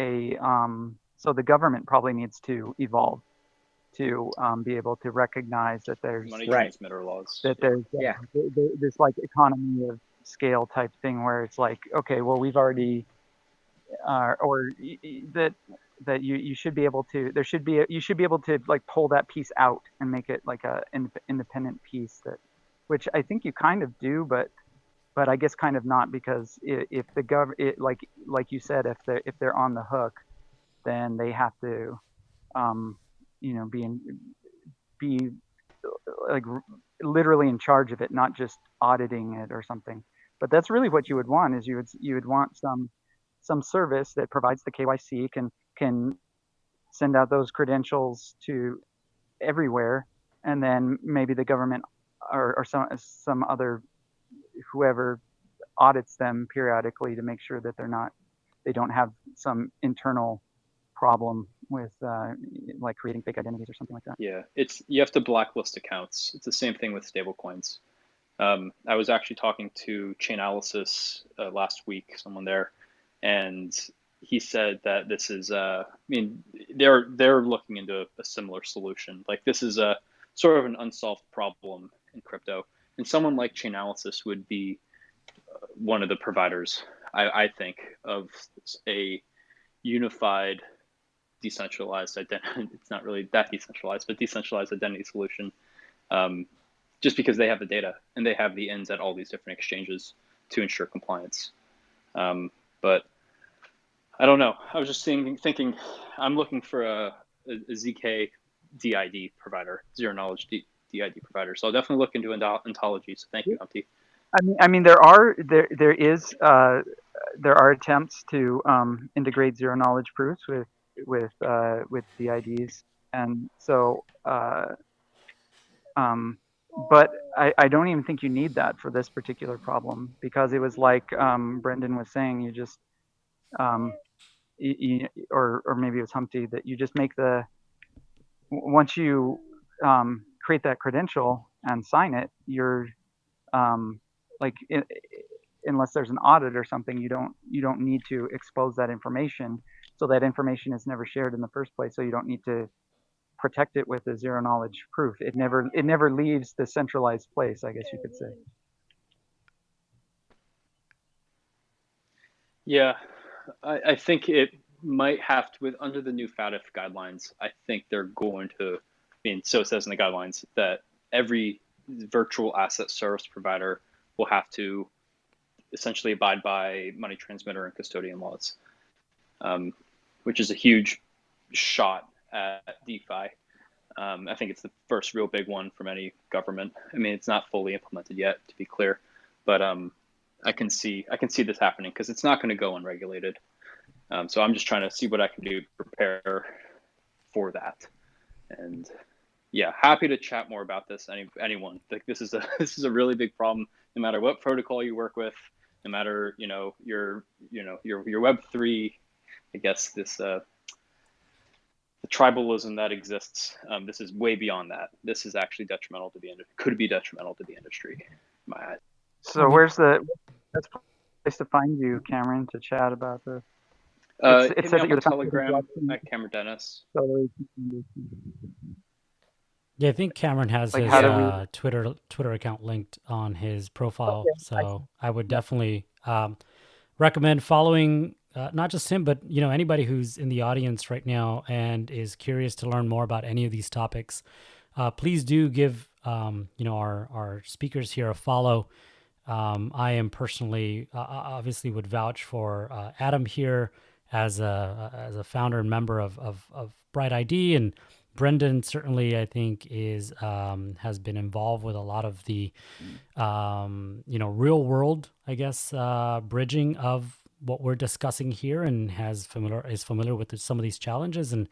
so the government probably needs to evolve to be able to recognize that there's money transmitter laws. That there's this like economy of scale type thing where it's like, okay, well, we've already that you should be able to, you should be able to like pull that piece out and make it like a independent piece, which I think you kind of do, but I guess kind of not, because if the like you said, if they're on the hook, then they have to be like literally in charge of it, not just auditing it or something. But that's really what you would want, is you would want some service that provides the KYC, can send out those credentials to everywhere, and then maybe the government or some other, whoever audits them periodically to make sure that they don't have some internal problem with like creating fake identities or something like that. Yeah, you have to blacklist accounts. It's the same thing with stablecoins. I was actually talking to Chainalysis last week, someone there, and he said that this is they're looking into a similar solution. Like, this is a sort of an unsolved problem in crypto, and someone like Chainalysis would be one of the providers, I think, of a unified decentralized identity. It's not really that decentralized, but decentralized identity solution, just because they have the data and they have the ins at all these different exchanges to ensure compliance. But I don't know. I was just thinking, I'm looking for a ZK DID provider, zero knowledge DID provider. So I'll definitely look into ontology. So thank you, Humpty. I mean, there are attempts to integrate zero knowledge proofs with DIDs, and so but I don't even think you need that for this particular problem, because it was like Brendan was saying, you just or maybe it was Humpty, that you just make once you create that credential and sign it, you're unless there's an audit or something, you don't need to expose that information. So that information is never shared in the first place. So you don't need to protect it with a zero knowledge proof. It never leaves the centralized place, I guess you could say. Yeah, I think it might have to, under the new FATF guidelines, I think they're going to, so it says in the guidelines that every virtual asset service provider will have to essentially abide by money transmitter and custodian laws, which is a huge shot at DeFi. I think it's the first real big one from any government. I mean, it's not fully implemented yet, to be clear, but I can see this happening, because it's not going to go unregulated. So I'm just trying to see what I can do to prepare for that. And yeah, happy to chat more about this. Anyone, like, this is a really big problem. No matter what protocol you work with, no matter your Web3, I guess the tribalism that exists. This is way beyond that. This is actually detrimental to could be detrimental to the industry, in my eyes. So where's the best place to find you, Cameron, to chat about this? It says that you're the Telegram at Cameron Dennis. Yeah, I think Cameron has his Twitter account linked on his profile. Okay. So I would definitely recommend following not just him, but anybody who's in the audience right now and is curious to learn more about any of these topics. Please do give our speakers here a follow. I am personally obviously would vouch for Adam here as a founder and member of BrightID, and Brendan certainly, I think, has been involved with a lot of the real world, I guess, bridging of what we're discussing here and is familiar with some of these challenges. And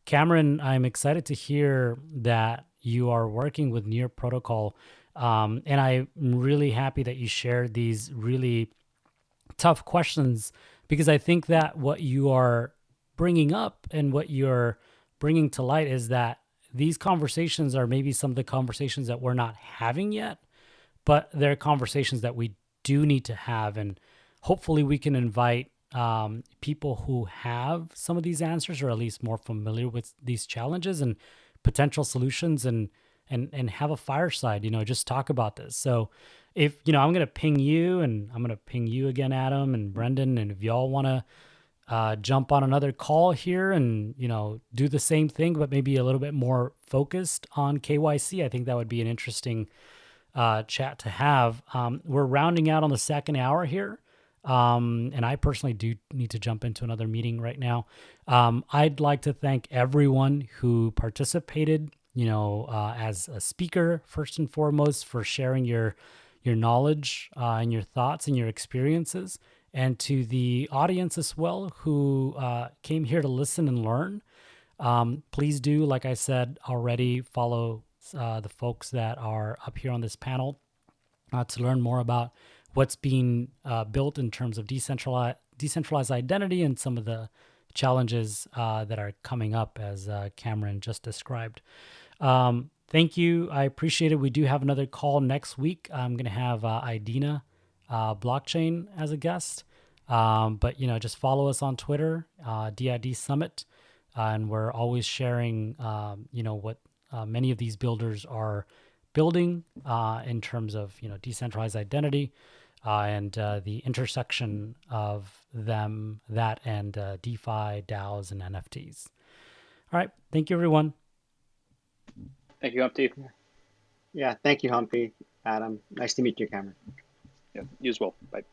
Cameron, I'm excited to hear that you are working with Near Protocol. And I'm really happy that you shared these really tough questions, because I think that what you are bringing up and what you're bringing to light is that these conversations are maybe some of the conversations that we're not having yet, but they're conversations that we do need to have. And hopefully we can invite people who have some of these answers, or at least more familiar with these challenges and potential solutions, and have a fireside, just talk about this. So if, I'm going to ping you, and I'm going to ping you again, Adam and Brendan, and if y'all want to jump on another call here and, do the same thing, but maybe a little bit more focused on KYC, I think that would be an interesting chat to have. We're rounding out on the second hour here. And I personally do need to jump into another meeting right now. I'd like to thank everyone who participated, as a speaker, first and foremost, for sharing your knowledge and your thoughts and your experiences, and to the audience as well who came here to listen and learn. Please do, like I said already, follow the folks that are up here on this panel to learn more about what's being built in terms of decentralized identity and some of the challenges that are coming up, as Cameron just described. Thank you. I appreciate it. We do have another call next week. I'm going to have Idina blockchain as a guest. But, just follow us on Twitter, DID Summit. And we're always sharing, what many of these builders are building in terms of, decentralized identity and the intersection of that and DeFi, DAOs, and NFTs. All right. Thank you, everyone. Thank you, Humpty. Yeah, thank you, Humpty. Adam, nice to meet you, Cameron. Yeah, you as well. Bye.